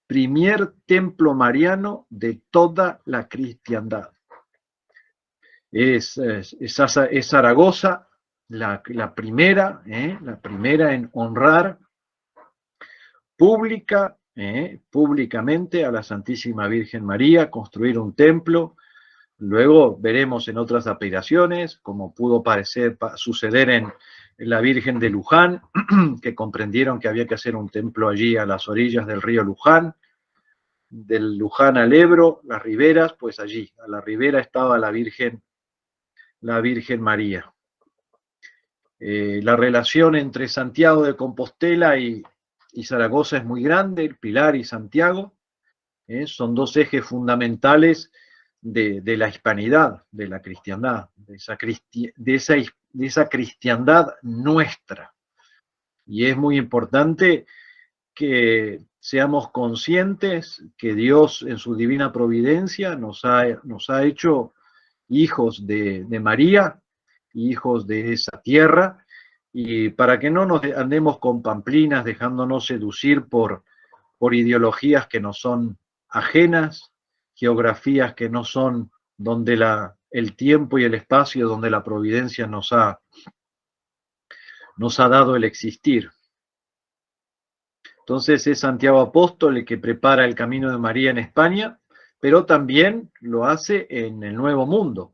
Primer templo mariano de toda la cristiandad. Es Zaragoza la primera en honrar públicamente a la Santísima Virgen María, construir un templo. Luego veremos en otras apelaciones, como pudo suceder en la Virgen de Luján, que comprendieron que había que hacer un templo allí a las orillas del río Luján, del Luján al Ebro, las riberas, pues allí, a la ribera estaba la Virgen María. La relación entre Santiago de Compostela y Zaragoza es muy grande, el Pilar y Santiago, son dos ejes fundamentales de la hispanidad, de la cristiandad, de esa cristiandad nuestra. Y es muy importante que seamos conscientes que Dios en su divina providencia nos ha hecho hijos de María, hijos de esa tierra, y para que no nos andemos con pamplinas dejándonos seducir por ideologías que nos son ajenas, geografías que no son donde el tiempo y el espacio donde la providencia nos ha dado el existir. Entonces es Santiago Apóstol el que prepara el camino de María en España, pero también lo hace en el Nuevo Mundo.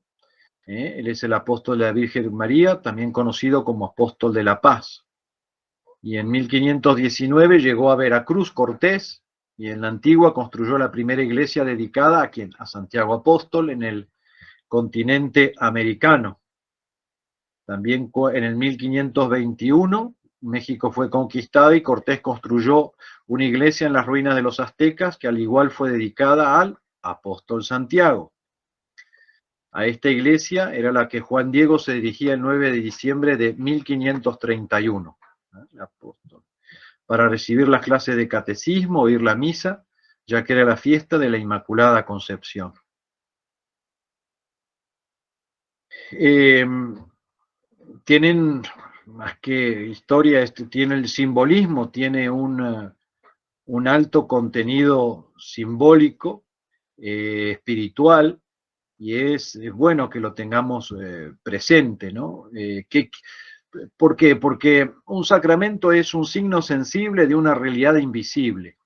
Él es el apóstol de la Virgen María, también conocido como apóstol de la paz. Y en 1519 llegó a Veracruz Cortés, y en la Antigua construyó la primera iglesia dedicada a Santiago Apóstol en el continente americano. También en el 1521 México fue conquistado y Cortés construyó una iglesia en las ruinas de los aztecas que al igual fue dedicada al apóstol Santiago. A esta iglesia era la que Juan Diego se dirigía el 9 de diciembre de 1531, el apóstol, para recibir las clases de catecismo, oír la misa, ya que era la fiesta de la Inmaculada Concepción. Tienen, más que historia, tiene el simbolismo, tiene un alto contenido simbólico, espiritual, y es bueno que lo tengamos presente, ¿no? ¿Por qué? Porque un sacramento es un signo sensible de una realidad invisible.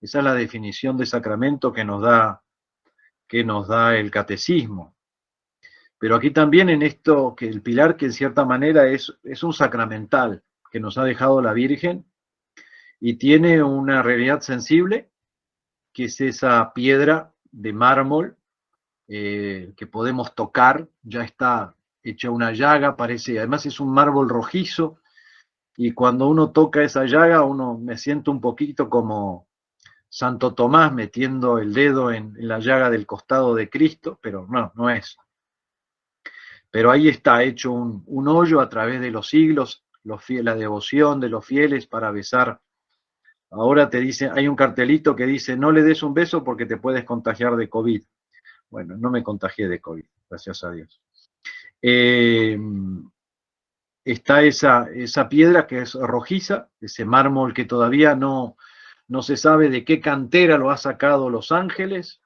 Esa es la definición de sacramento que nos da el catecismo. Pero aquí también en esto, que el pilar que en cierta manera es un sacramental que nos ha dejado la Virgen y tiene una realidad sensible, que es esa piedra de mármol que podemos tocar, ya está hecha una llaga, parece, además es un mármol rojizo, y cuando uno toca esa llaga, me siento un poquito como Santo Tomás metiendo el dedo en la llaga del costado de Cristo, pero no es. Pero ahí está hecho un hoyo a través de los siglos, la devoción de los fieles para besar. Ahora te dice, hay un cartelito que dice, no le des un beso porque te puedes contagiar de COVID. Bueno, no me contagié de COVID, gracias a Dios. Está esa piedra que es rojiza, ese mármol que todavía no se sabe de qué cantera lo ha sacado Los Ángeles,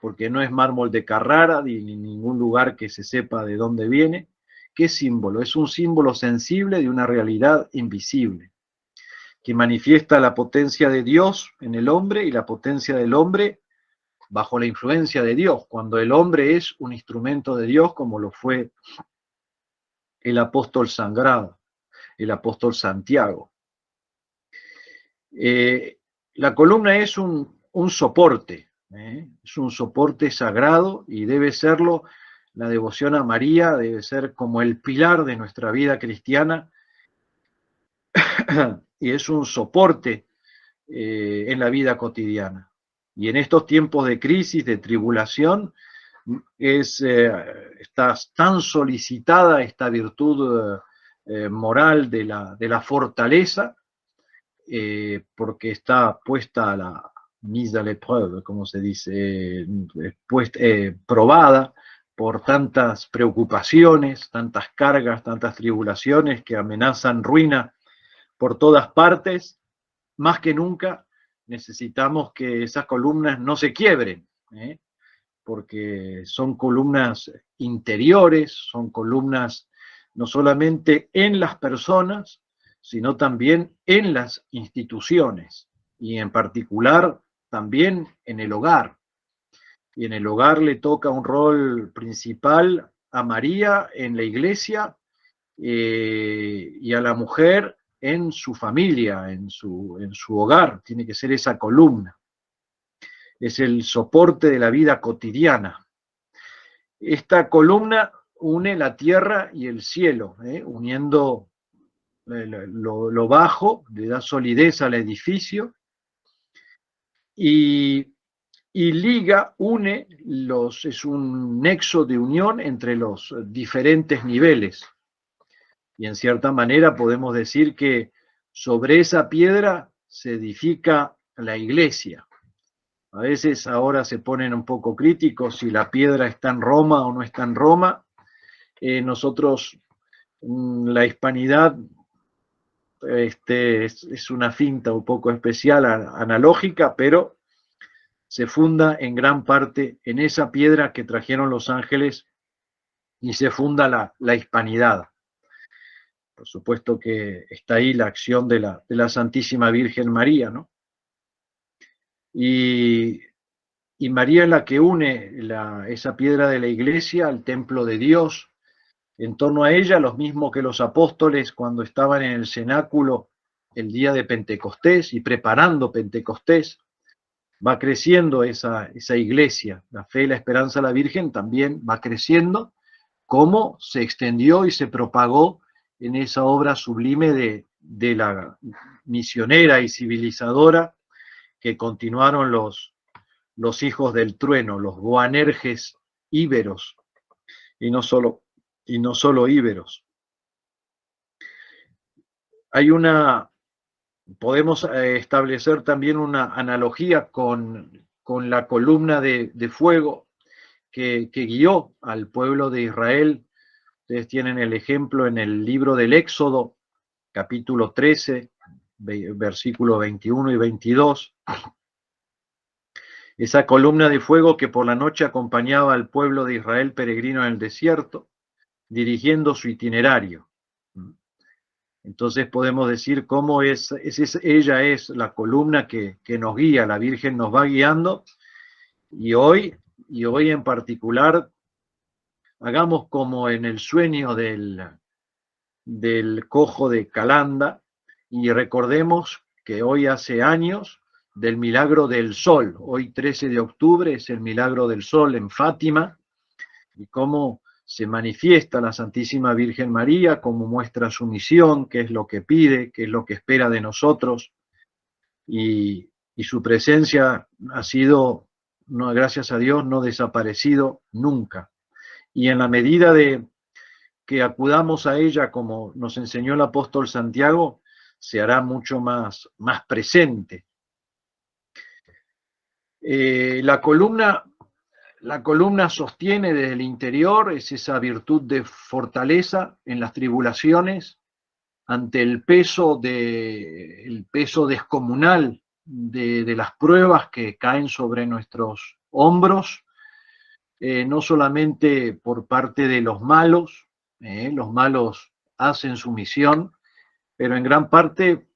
porque no es mármol de Carrara, ni ningún lugar que se sepa de dónde viene. ¿Qué símbolo? Es un símbolo sensible de una realidad invisible, que manifiesta la potencia de Dios en el hombre y la potencia del hombre bajo la influencia de Dios, cuando el hombre es un instrumento de Dios, como lo fue el apóstol sagrado, el apóstol Santiago. La columna es un soporte, es un soporte sagrado y debe serlo. La devoción a María debe ser como el pilar de nuestra vida cristiana y es un soporte en la vida cotidiana. Y en estos tiempos de crisis, de tribulación, está tan solicitada esta virtud moral de la fortaleza, porque está puesta a la mise à l'épreuve, como se dice, probada por tantas preocupaciones, tantas cargas, tantas tribulaciones que amenazan ruina por todas partes. Más que nunca necesitamos que esas columnas no se quiebren, porque son columnas interiores, son columnas no solamente en las personas, sino también en las instituciones, y en particular también en el hogar. Y en el hogar le toca un rol principal a María en la iglesia y a la mujer en su familia, en su hogar. Tiene que ser esa columna. Es el soporte de la vida cotidiana. Esta columna une la tierra y el cielo, uniendo lo bajo, le da solidez al edificio y liga, une, es un nexo de unión entre los diferentes niveles. Y en cierta manera podemos decir que sobre esa piedra se edifica la iglesia. A veces ahora se ponen un poco críticos si la piedra está en Roma o no está en Roma. Nosotros, la hispanidad es una finta un poco especial, analógica, pero se funda en gran parte en esa piedra que trajeron los ángeles y se funda la hispanidad. Por supuesto que está ahí la acción de la Santísima Virgen María, ¿no? Y María es la que une esa piedra de la iglesia al templo de Dios. En torno a ella, los mismos que los apóstoles cuando estaban en el cenáculo el día de Pentecostés y preparando Pentecostés, va creciendo esa iglesia. La fe y la esperanza de la Virgen también va creciendo, como se extendió y se propagó en esa obra sublime de la misionera y civilizadora que continuaron los hijos del trueno, los Boanerges íberos, y no solo íberos. Podemos establecer también una analogía con la columna de fuego que guió al pueblo de Israel. Ustedes tienen el ejemplo en el libro del Éxodo, capítulo 13, versículos 21 y 22. Esa columna de fuego que por la noche acompañaba al pueblo de Israel peregrino en el desierto, dirigiendo su itinerario. Entonces podemos decir cómo ella es la columna que nos guía, la Virgen nos va guiando, y hoy en particular, hagamos como en el sueño del cojo de Calanda, y recordemos que hoy hace años del milagro del sol. Hoy 13 de octubre es el milagro del sol en Fátima, y cómo se manifiesta la Santísima Virgen María, cómo muestra su misión, qué es lo que pide, qué es lo que espera de nosotros, y su presencia ha sido, gracias a Dios, no desaparecido nunca. Y en la medida de que acudamos a ella, como nos enseñó el apóstol Santiago, se hará mucho más presente. La columna sostiene desde el interior, es esa virtud de fortaleza en las tribulaciones, ante el peso descomunal de las pruebas que caen sobre nuestros hombros, no solamente por parte de los malos hacen su misión, pero en gran parte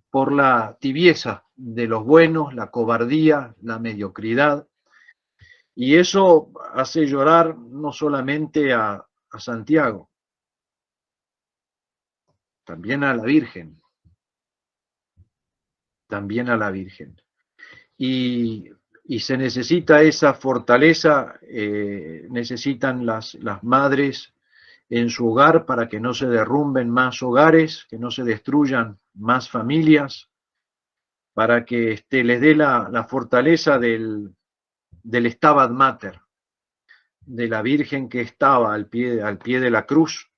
por la tibieza de los buenos, la cobardía, la mediocridad, Y eso hace llorar no solamente a Santiago, también a la Virgen. También a la Virgen. Y se necesita esa fortaleza, necesitan las madres en su hogar para que no se derrumben más hogares, que no se destruyan más familias, para que les dé la fortaleza del Stabat Mater, de la Virgen que estaba al pie de la cruz,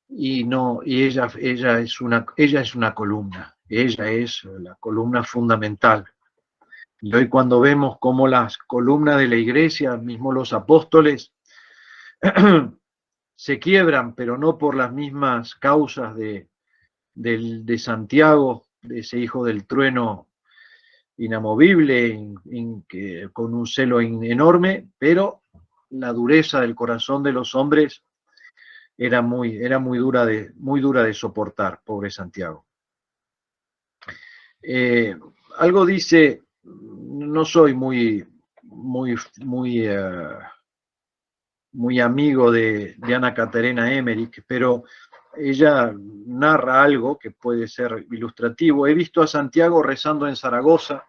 y ella es una columna, ella es la columna fundamental. Y hoy cuando vemos cómo las columnas de la iglesia, mismo los apóstoles, se quiebran, pero no por las mismas causas de Santiago, de ese hijo del trueno inamovible, con un celo enorme, pero la dureza del corazón de los hombres era muy dura de soportar, pobre Santiago. Algo dice, no soy muy amigo de Ana Caterina Emmerich, pero ella narra algo que puede ser ilustrativo. He visto a Santiago rezando en Zaragoza,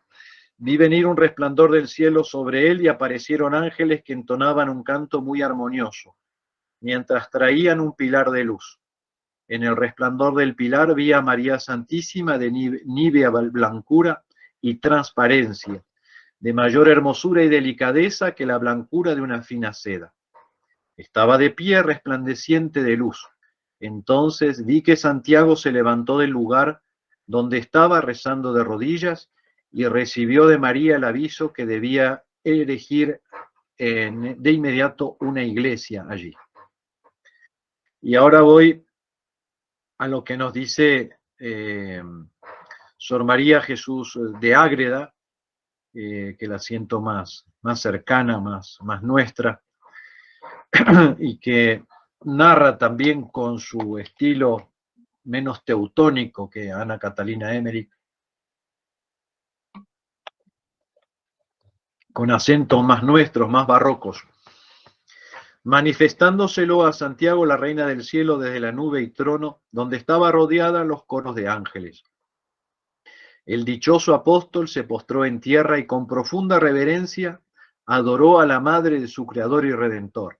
vi venir un resplandor del cielo sobre él y aparecieron ángeles que entonaban un canto muy armonioso, mientras traían un pilar de luz. En el resplandor del pilar vi a María Santísima de nívea blancura y transparencia, de mayor hermosura y delicadeza que la blancura de una fina seda. Estaba de pie resplandeciente de luz. Entonces vi que Santiago se levantó del lugar donde estaba rezando de rodillas y recibió de María el aviso que debía erigir de inmediato una iglesia allí. Y ahora voy a lo que nos dice Sor María Jesús de Ágreda, que la siento más cercana, más nuestra, y que narra también con su estilo menos teutónico que Ana Catalina Emmerich, con acentos más nuestros, más barrocos. Manifestándoselo a Santiago, la Reina del Cielo, desde la nube y trono, donde estaba rodeada los coros de ángeles. El dichoso apóstol se postró en tierra y con profunda reverencia adoró a la madre de su Creador y Redentor.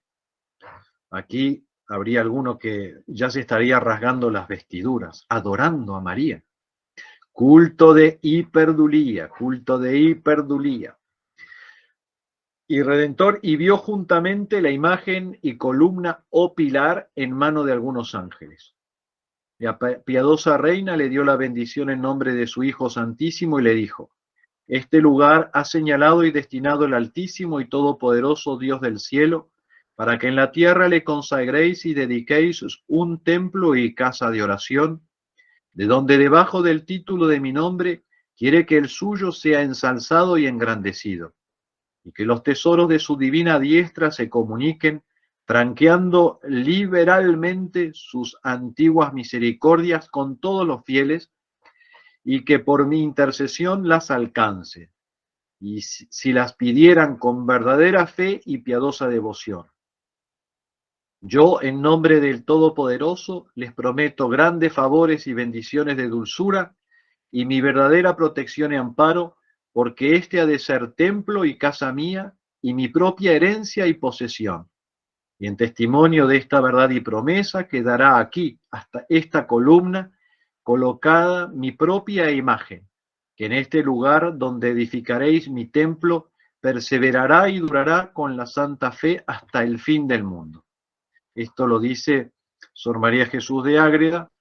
Aquí habría alguno que ya se estaría rasgando las vestiduras, adorando a María. Culto de hiperdulía, culto de hiperdulía. Y Redentor, y vio juntamente la imagen y columna o pilar en mano de algunos ángeles. La piadosa reina le dio la bendición en nombre de su Hijo Santísimo y le dijo: este lugar ha señalado y destinado el Altísimo y Todopoderoso Dios del cielo, para que en la tierra le consagréis y dediquéis un templo y casa de oración, de donde debajo del título de mi nombre quiere que el suyo sea ensalzado y engrandecido, y que los tesoros de su divina diestra se comuniquen, franqueando liberalmente sus antiguas misericordias con todos los fieles, y que por mi intercesión las alcance, y si las pidieran con verdadera fe y piadosa devoción. Yo, en nombre del Todopoderoso, les prometo grandes favores y bendiciones de dulzura, y mi verdadera protección y amparo, porque este ha de ser templo y casa mía, y mi propia herencia y posesión. Y en testimonio de esta verdad y promesa quedará aquí, hasta esta columna, colocada mi propia imagen, que en este lugar donde edificaréis mi templo, perseverará y durará con la santa fe hasta el fin del mundo. Esto lo dice Sor María Jesús de Ágreda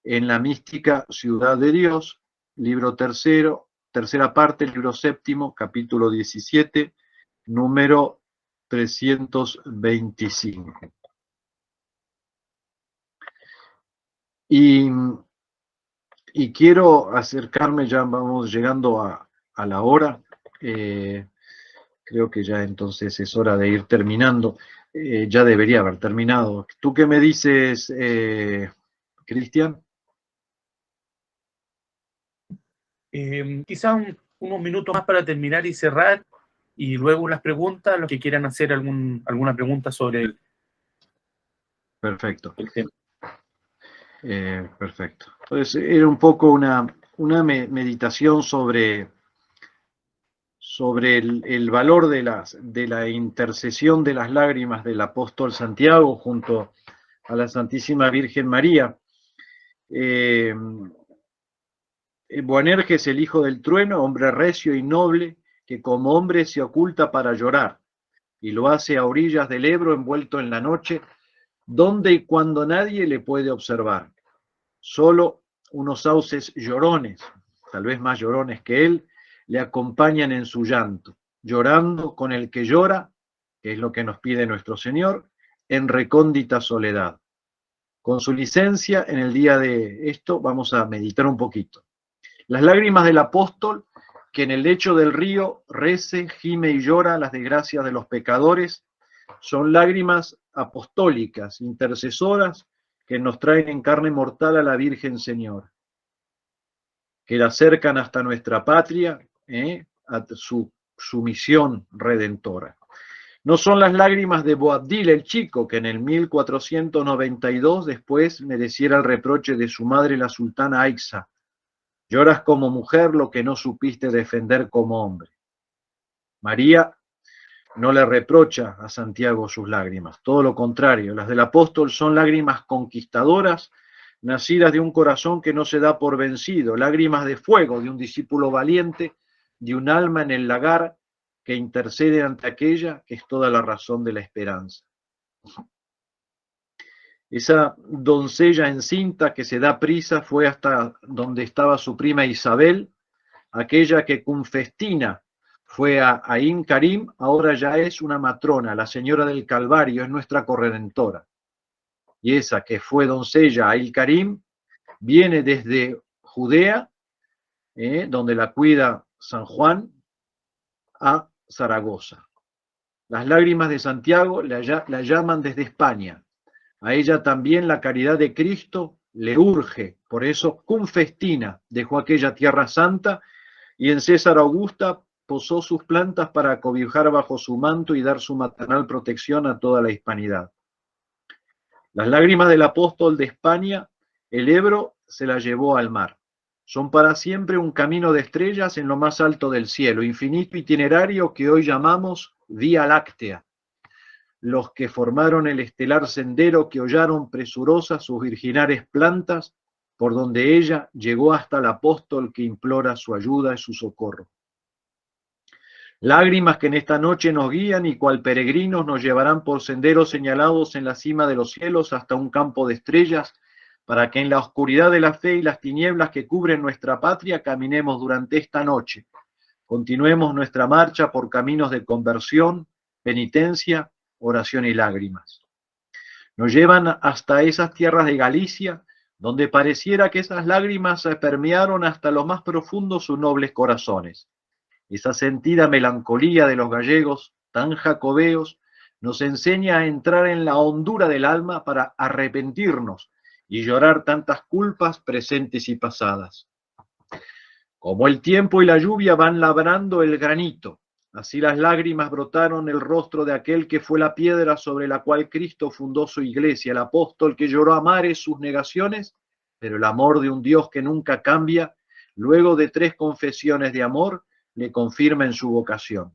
en la mística Ciudad de Dios, libro tercero, tercera parte, libro séptimo, capítulo 17, número 325. Y quiero acercarme, ya vamos llegando a la hora, creo que ya entonces es hora de ir terminando, ya debería haber terminado. ¿Tú qué me dices, Cristian? Quizás unos minutos más para terminar y cerrar, y luego las preguntas, los que quieran hacer alguna pregunta sobre el Perfecto. tema. Perfecto. Entonces, era un poco una meditación sobre el valor de la intercesión de las lágrimas del apóstol Santiago junto a la Santísima Virgen María. Boanerges, el hijo del trueno, hombre recio y noble, que como hombre se oculta para llorar, y lo hace a orillas del Ebro envuelto en la noche, donde y cuando nadie le puede observar. Solo unos sauces llorones, tal vez más llorones que él, le acompañan en su llanto, llorando con el que llora, que es lo que nos pide nuestro Señor, en recóndita soledad. Con su licencia, en el día de esto vamos a meditar un poquito. Las lágrimas del apóstol, que en el lecho del río rece, gime y llora las desgracias de los pecadores, son lágrimas apostólicas, intercesoras, que nos traen en carne mortal a la Virgen Señora, que la acercan hasta nuestra patria, a su misión redentora. No son las lágrimas de Boabdil el chico, que en el 1492 después mereciera el reproche de su madre la sultana Aixa. Lloras como mujer lo que no supiste defender como hombre. María no le reprocha a Santiago sus lágrimas, todo lo contrario, las del apóstol son lágrimas conquistadoras, nacidas de un corazón que no se da por vencido, lágrimas de fuego de un discípulo valiente, de un alma en el lagar que intercede ante aquella que es toda la razón de la esperanza. Esa doncella encinta que se da prisa fue hasta donde estaba su prima Isabel, aquella que con festina fue a Ain Karim, ahora ya es una matrona, la señora del Calvario, es nuestra corredentora. Y esa que fue doncella a Ain Karim, viene desde Judea, donde la cuida San Juan, a Zaragoza. Las lágrimas de Santiago la llaman desde España. A ella también la caridad de Cristo le urge, por eso cum festina dejó aquella tierra santa y en César Augusta posó sus plantas para acobijar bajo su manto y dar su maternal protección a toda la hispanidad. Las lágrimas del apóstol de España, el Ebro se la llevó al mar. Son para siempre un camino de estrellas en lo más alto del cielo, infinito itinerario que hoy llamamos Vía Láctea. Los que formaron el estelar sendero que hollaron presurosas sus virginales plantas, por donde ella llegó hasta el apóstol que implora su ayuda y su socorro. Lágrimas que en esta noche nos guían y cual peregrinos nos llevarán por senderos señalados en la cima de los cielos hasta un campo de estrellas, para que en la oscuridad de la fe y las tinieblas que cubren nuestra patria caminemos durante esta noche. Continuemos nuestra marcha por caminos de conversión, penitencia, oración y lágrimas. Nos llevan hasta esas tierras de Galicia, donde pareciera que esas lágrimas permearon hasta lo más profundo sus nobles corazones. Esa sentida melancolía de los gallegos, tan jacobeos, nos enseña a entrar en la hondura del alma para arrepentirnos y llorar tantas culpas presentes y pasadas. Como el tiempo y la lluvia van labrando el granito, así las lágrimas brotaron el rostro de aquel que fue la piedra sobre la cual Cristo fundó su iglesia, el apóstol que lloró a mares sus negaciones, pero el amor de un Dios que nunca cambia, luego de 3 confesiones de amor, le confirma en su vocación.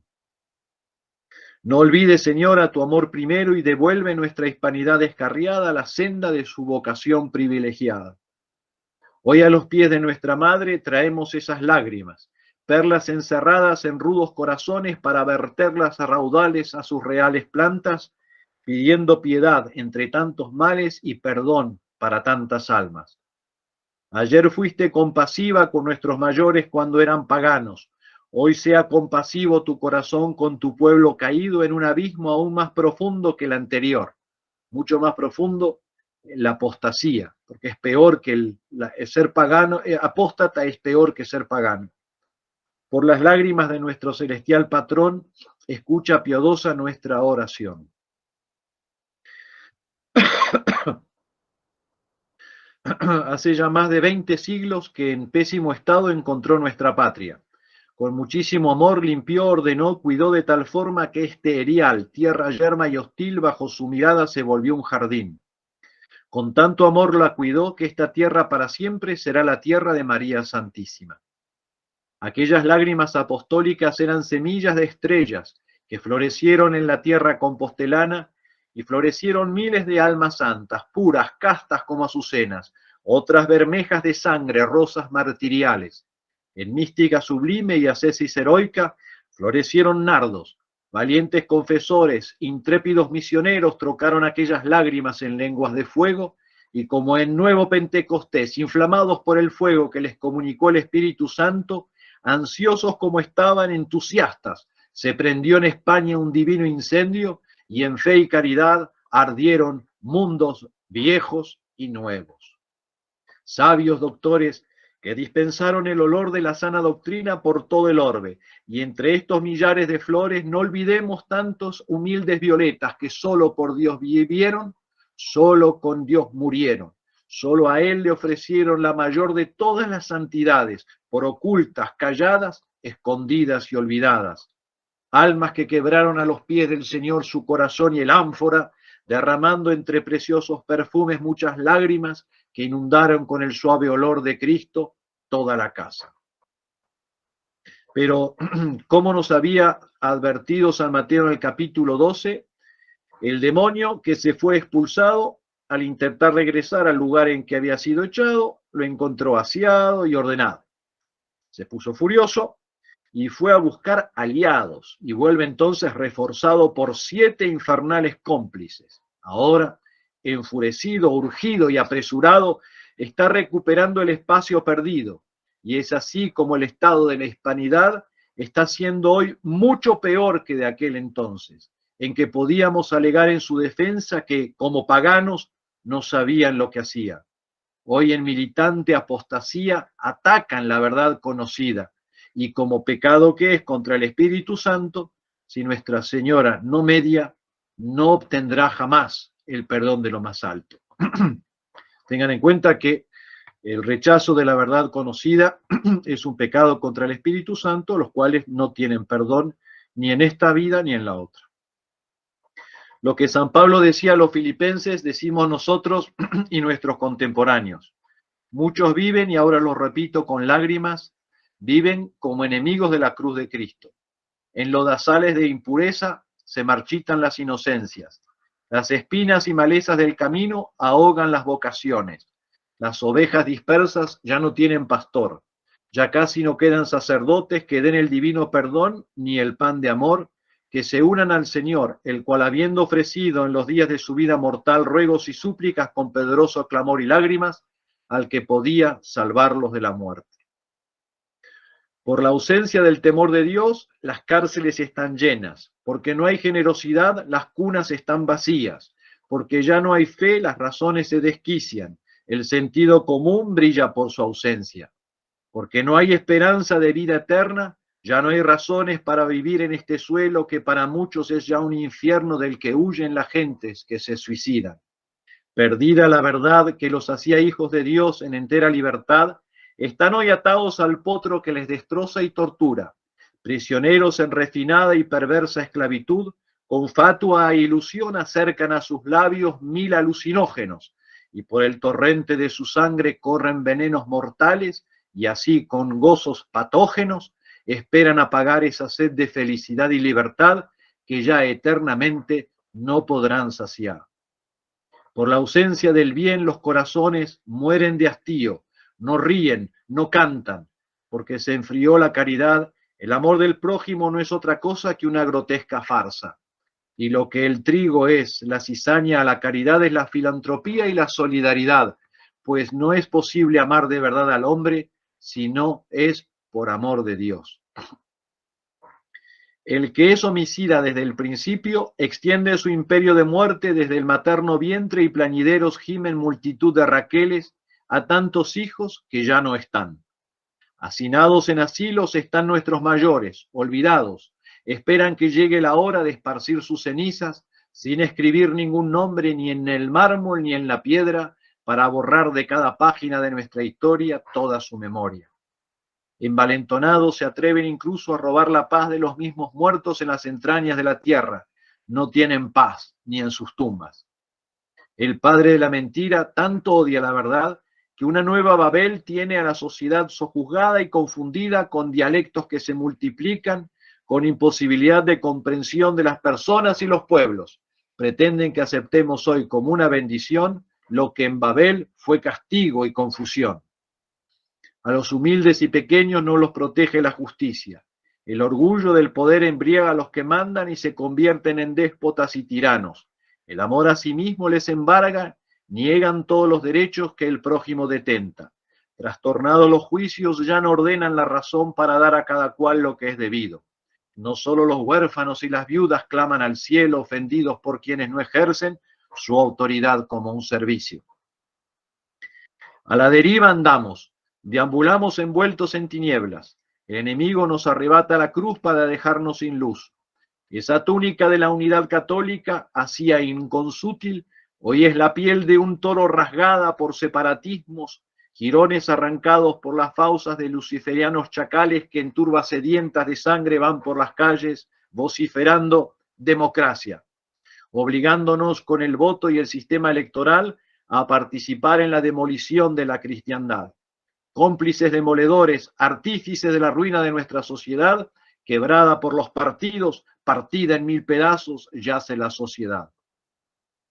No olvides, Señora, tu amor primero y devuelve nuestra hispanidad descarriada a la senda de su vocación privilegiada. Hoy a los pies de nuestra Madre traemos esas lágrimas, perlas encerradas en rudos corazones para verterlas a raudales a sus reales plantas, pidiendo piedad entre tantos males y perdón para tantas almas. Ayer fuiste compasiva con nuestros mayores cuando eran paganos. Hoy sea compasivo tu corazón con tu pueblo caído en un abismo aún más profundo que el anterior, mucho más profundo, la apostasía, porque es peor que el ser pagano, apóstata es peor que ser pagano. Por las lágrimas de nuestro celestial patrón, escucha piadosa nuestra oración. Hace ya más de 20 siglos que en pésimo estado encontró nuestra patria. Con muchísimo amor limpió, ordenó, cuidó de tal forma que este erial, tierra yerma y hostil, bajo su mirada se volvió un jardín. Con tanto amor la cuidó que esta tierra para siempre será la tierra de María Santísima. Aquellas lágrimas apostólicas eran semillas de estrellas que florecieron en la tierra compostelana y florecieron miles de almas santas, puras, castas como azucenas, otras bermejas de sangre, rosas martiriales. En mística sublime y ascesis heroica florecieron nardos, valientes confesores, intrépidos misioneros trocaron aquellas lágrimas en lenguas de fuego y como en nuevo Pentecostés, inflamados por el fuego que les comunicó el Espíritu Santo, ansiosos como estaban, entusiastas, se prendió en España un divino incendio y en fe y caridad ardieron mundos viejos y nuevos. Sabios doctores que dispensaron el olor de la sana doctrina por todo el orbe, y entre estos millares de flores no olvidemos tantos humildes violetas que solo por Dios vivieron, solo con Dios murieron, solo a Él le ofrecieron la mayor de todas las santidades, por ocultas, calladas, escondidas y olvidadas. Almas que quebraron a los pies del Señor su corazón y el ánfora, derramando entre preciosos perfumes muchas lágrimas que inundaron con el suave olor de Cristo toda la casa. Pero, como nos había advertido San Mateo en el capítulo 12, el demonio que se fue expulsado, al intentar regresar al lugar en que había sido echado, lo encontró aseado y ordenado. Se puso furioso y fue a buscar aliados, y vuelve entonces reforzado por 7 infernales cómplices. Ahora, enfurecido, urgido y apresurado, está recuperando el espacio perdido, y es así como el estado de la hispanidad está siendo hoy mucho peor que de aquel entonces, en que podíamos alegar en su defensa que, como paganos, no sabían lo que hacían. Hoy en militante apostasía atacan la verdad conocida, y como pecado que es contra el Espíritu Santo, si Nuestra Señora no media, no obtendrá jamás el perdón de lo más alto. Tengan en cuenta que el rechazo de la verdad conocida es un pecado contra el Espíritu Santo, los cuales no tienen perdón ni en esta vida ni en la otra. Lo que San Pablo decía a los filipenses, decimos nosotros y nuestros contemporáneos. Muchos viven, y ahora lo repito con lágrimas, viven como enemigos de la cruz de Cristo. En lodazales de impureza se marchitan las inocencias. Las espinas y malezas del camino ahogan las vocaciones. Las ovejas dispersas ya no tienen pastor. Ya casi no quedan sacerdotes que den el divino perdón ni el pan de amor, que se unan al Señor, el cual habiendo ofrecido en los días de su vida mortal ruegos y súplicas con poderoso clamor y lágrimas, al que podía salvarlos de la muerte. Por la ausencia del temor de Dios, las cárceles están llenas. Porque no hay generosidad, las cunas están vacías. Porque ya no hay fe, las razones se desquician. El sentido común brilla por su ausencia. Porque no hay esperanza de vida eterna, ya no hay razones para vivir en este suelo que para muchos es ya un infierno del que huyen las gentes que se suicidan. Perdida la verdad que los hacía hijos de Dios en entera libertad, están hoy atados al potro que les destroza y tortura, prisioneros en refinada y perversa esclavitud, con fatua e ilusión acercan a sus labios 1000 alucinógenos, y por el torrente de su sangre corren venenos mortales, y así con gozos patógenos esperan apagar esa sed de felicidad y libertad que ya eternamente no podrán saciar. Por la ausencia del bien los corazones mueren de hastío, no ríen, no cantan, porque se enfrió la caridad. El amor del prójimo no es otra cosa que una grotesca farsa. Y lo que el trigo es, la cizaña a la caridad es la filantropía y la solidaridad, pues no es posible amar de verdad al hombre si no es por amor de Dios. El que es homicida desde el principio extiende su imperio de muerte desde el materno vientre y plañideros gimen multitud de Raqueles a tantos hijos que ya no están. Hacinados en asilos están nuestros mayores, olvidados, esperan que llegue la hora de esparcir sus cenizas sin escribir ningún nombre ni en el mármol ni en la piedra para borrar de cada página de nuestra historia toda su memoria. Envalentonados se atreven incluso a robar la paz de los mismos muertos en las entrañas de la tierra. No tienen paz ni en sus tumbas. El padre de la mentira tanto odia la verdad que una nueva Babel tiene a la sociedad sojuzgada y confundida con dialectos que se multiplican, con imposibilidad de comprensión de las personas y los pueblos. Pretenden que aceptemos hoy como una bendición lo que en Babel fue castigo y confusión. A los humildes y pequeños no los protege la justicia. El orgullo del poder embriaga a los que mandan y se convierten en déspotas y tiranos. El amor a sí mismo les embarga, niegan todos los derechos que el prójimo detenta. Trastornados los juicios, ya no ordenan la razón para dar a cada cual lo que es debido. No solo los huérfanos y las viudas claman al cielo, ofendidos por quienes no ejercen su autoridad como un servicio. A la deriva andamos, deambulamos envueltos en tinieblas. El enemigo nos arrebata la cruz para dejarnos sin luz. Esa túnica de la unidad católica, hacía inconsútil, hoy es la piel de un toro rasgada por separatismos, jirones arrancados por las fauces de luciferianos chacales que en turbas sedientas de sangre van por las calles vociferando democracia, obligándonos con el voto y el sistema electoral a participar en la demolición de la cristiandad. Cómplices demoledores, artífices de la ruina de nuestra sociedad, quebrada por los partidos, partida en 1000 pedazos, yace la sociedad.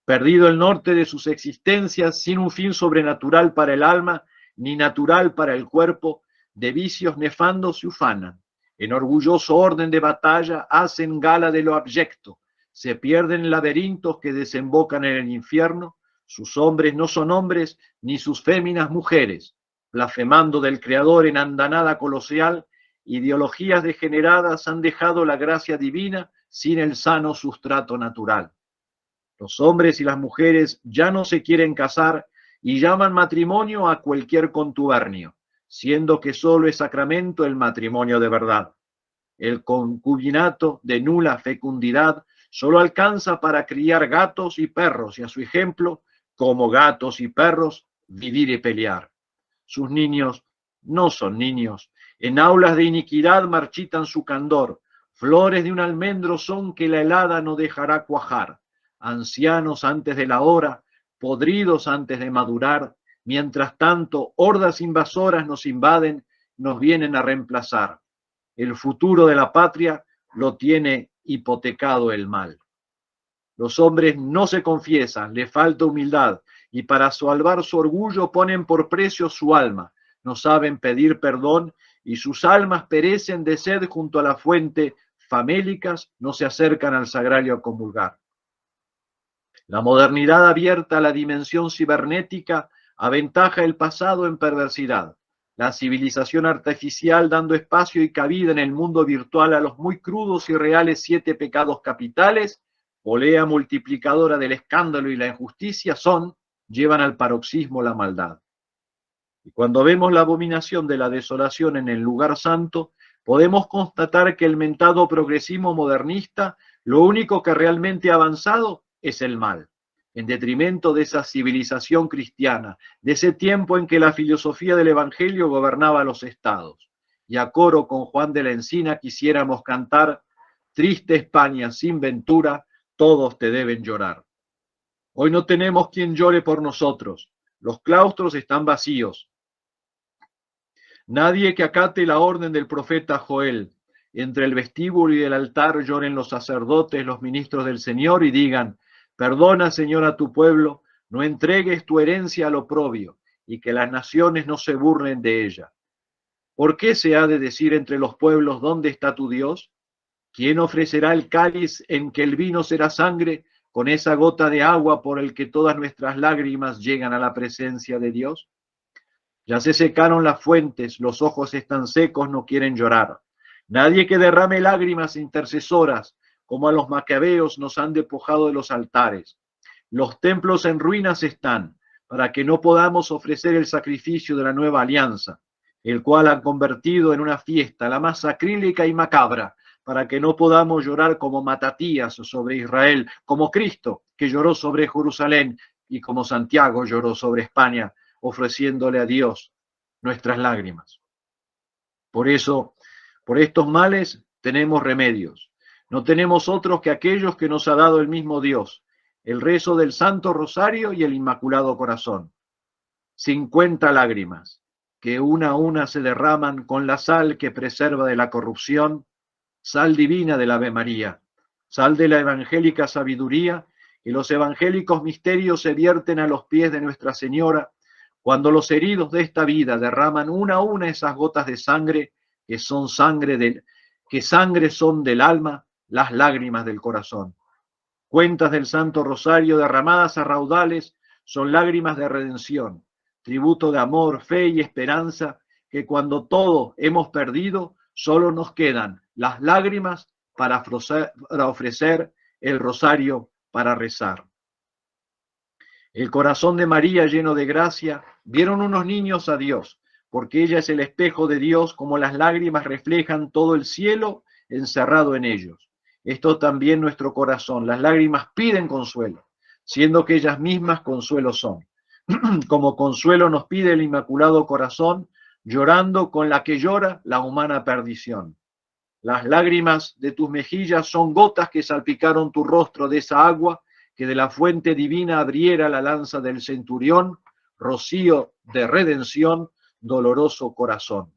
Perdido el norte de sus existencias, sin un fin sobrenatural para el alma, ni natural para el cuerpo, de vicios nefandos se ufanan. En orgulloso orden de batalla hacen gala de lo abyecto, se pierden en laberintos que desembocan en el infierno. Sus hombres no son hombres, ni sus féminas mujeres, blasfemando del Creador en andanada colosal. Ideologías degeneradas han dejado la gracia divina sin el sano sustrato natural. Los hombres y las mujeres ya no se quieren casar y llaman matrimonio a cualquier contubernio, siendo que solo es sacramento el matrimonio de verdad. El concubinato de nula fecundidad solo alcanza para criar gatos y perros y a su ejemplo, como gatos y perros, vivir y pelear. Sus niños no son niños. En aulas de iniquidad marchitan su candor. Flores de un almendro son que la helada no dejará cuajar. Ancianos antes de la hora, podridos antes de madurar. Mientras tanto, hordas invasoras nos invaden, nos vienen a reemplazar. El futuro de la patria lo tiene hipotecado el mal. Los hombres no se confiesan, les falta humildad, y para salvar su orgullo ponen por precio su alma. No saben pedir perdón y sus almas perecen de sed junto a la fuente. Famélicas no se acercan al sagrario a comulgar. La modernidad abierta a la dimensión cibernética aventaja el pasado en perversidad. La civilización artificial dando espacio y cabida en el mundo virtual a los muy crudos y reales 7 pecados capitales, polea multiplicadora del escándalo y la injusticia llevan al paroxismo la maldad. Y cuando vemos la abominación de la desolación en el lugar santo, podemos constatar que el mentado progresismo modernista, lo único que realmente ha avanzado es el mal, en detrimento de esa civilización cristiana, de ese tiempo en que la filosofía del Evangelio gobernaba los estados. Y a coro con Juan de la Encina quisiéramos cantar: triste España sin ventura, todos te deben llorar. Hoy no tenemos quien llore por nosotros, los claustros están vacíos. Nadie que acate la orden del profeta Joel. Entre el vestíbulo y el altar lloren los sacerdotes, los ministros del Señor, y digan: perdona, Señor, a tu pueblo, no entregues tu herencia al oprobio, y que las naciones no se burlen de ella. ¿Por qué se ha de decir entre los pueblos dónde está tu Dios? ¿Quién ofrecerá el cáliz en que el vino será sangre, con esa gota de agua por el que todas nuestras lágrimas llegan a la presencia de Dios? Ya se secaron las fuentes, los ojos están secos, no quieren llorar. Nadie que derrame lágrimas intercesoras, como a los macabeos nos han despojado de los altares. Los templos en ruinas están, para que no podamos ofrecer el sacrificio de la nueva alianza, el cual han convertido en una fiesta, la más sacrílega y macabra, para que no podamos llorar como Matatías sobre Israel, como Cristo, que lloró sobre Jerusalén, y como Santiago lloró sobre España, ofreciéndole a Dios nuestras lágrimas. Por eso, por estos males tenemos remedios. No tenemos otros que aquellos que nos ha dado el mismo Dios, el rezo del Santo Rosario y el Inmaculado Corazón. 50 lágrimas, que una a una se derraman con la sal que preserva de la corrupción, sal divina del Ave María, sal de la evangélica sabiduría, y los evangélicos misterios se vierten a los pies de Nuestra Señora, cuando los heridos de esta vida derraman una a una esas gotas de sangre, que sangre son del alma, las lágrimas del corazón. Cuentas del Santo Rosario derramadas a raudales son lágrimas de redención, tributo de amor, fe y esperanza, que cuando todo hemos perdido, solo nos quedan las lágrimas para ofrecer el rosario para rezar. El corazón de María lleno de gracia, vieron unos niños a Dios, porque ella es el espejo de Dios, como las lágrimas reflejan todo el cielo encerrado en ellos. Esto también nuestro corazón, las lágrimas piden consuelo, siendo que ellas mismas consuelo son. Como consuelo nos pide el Inmaculado Corazón, llorando con la que llora la humana perdición. Las lágrimas de tus mejillas son gotas que salpicaron tu rostro de esa agua que de la fuente divina abriera la lanza del centurión, rocío de redención, doloroso corazón.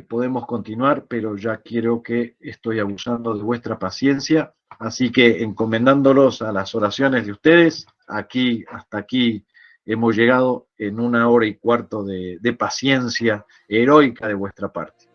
Podemos continuar, pero ya quiero que estoy abusando de vuestra paciencia, así que encomendándolos a las oraciones de ustedes, hasta aquí hemos llegado en 1 hora y cuarto de paciencia heroica de vuestra parte.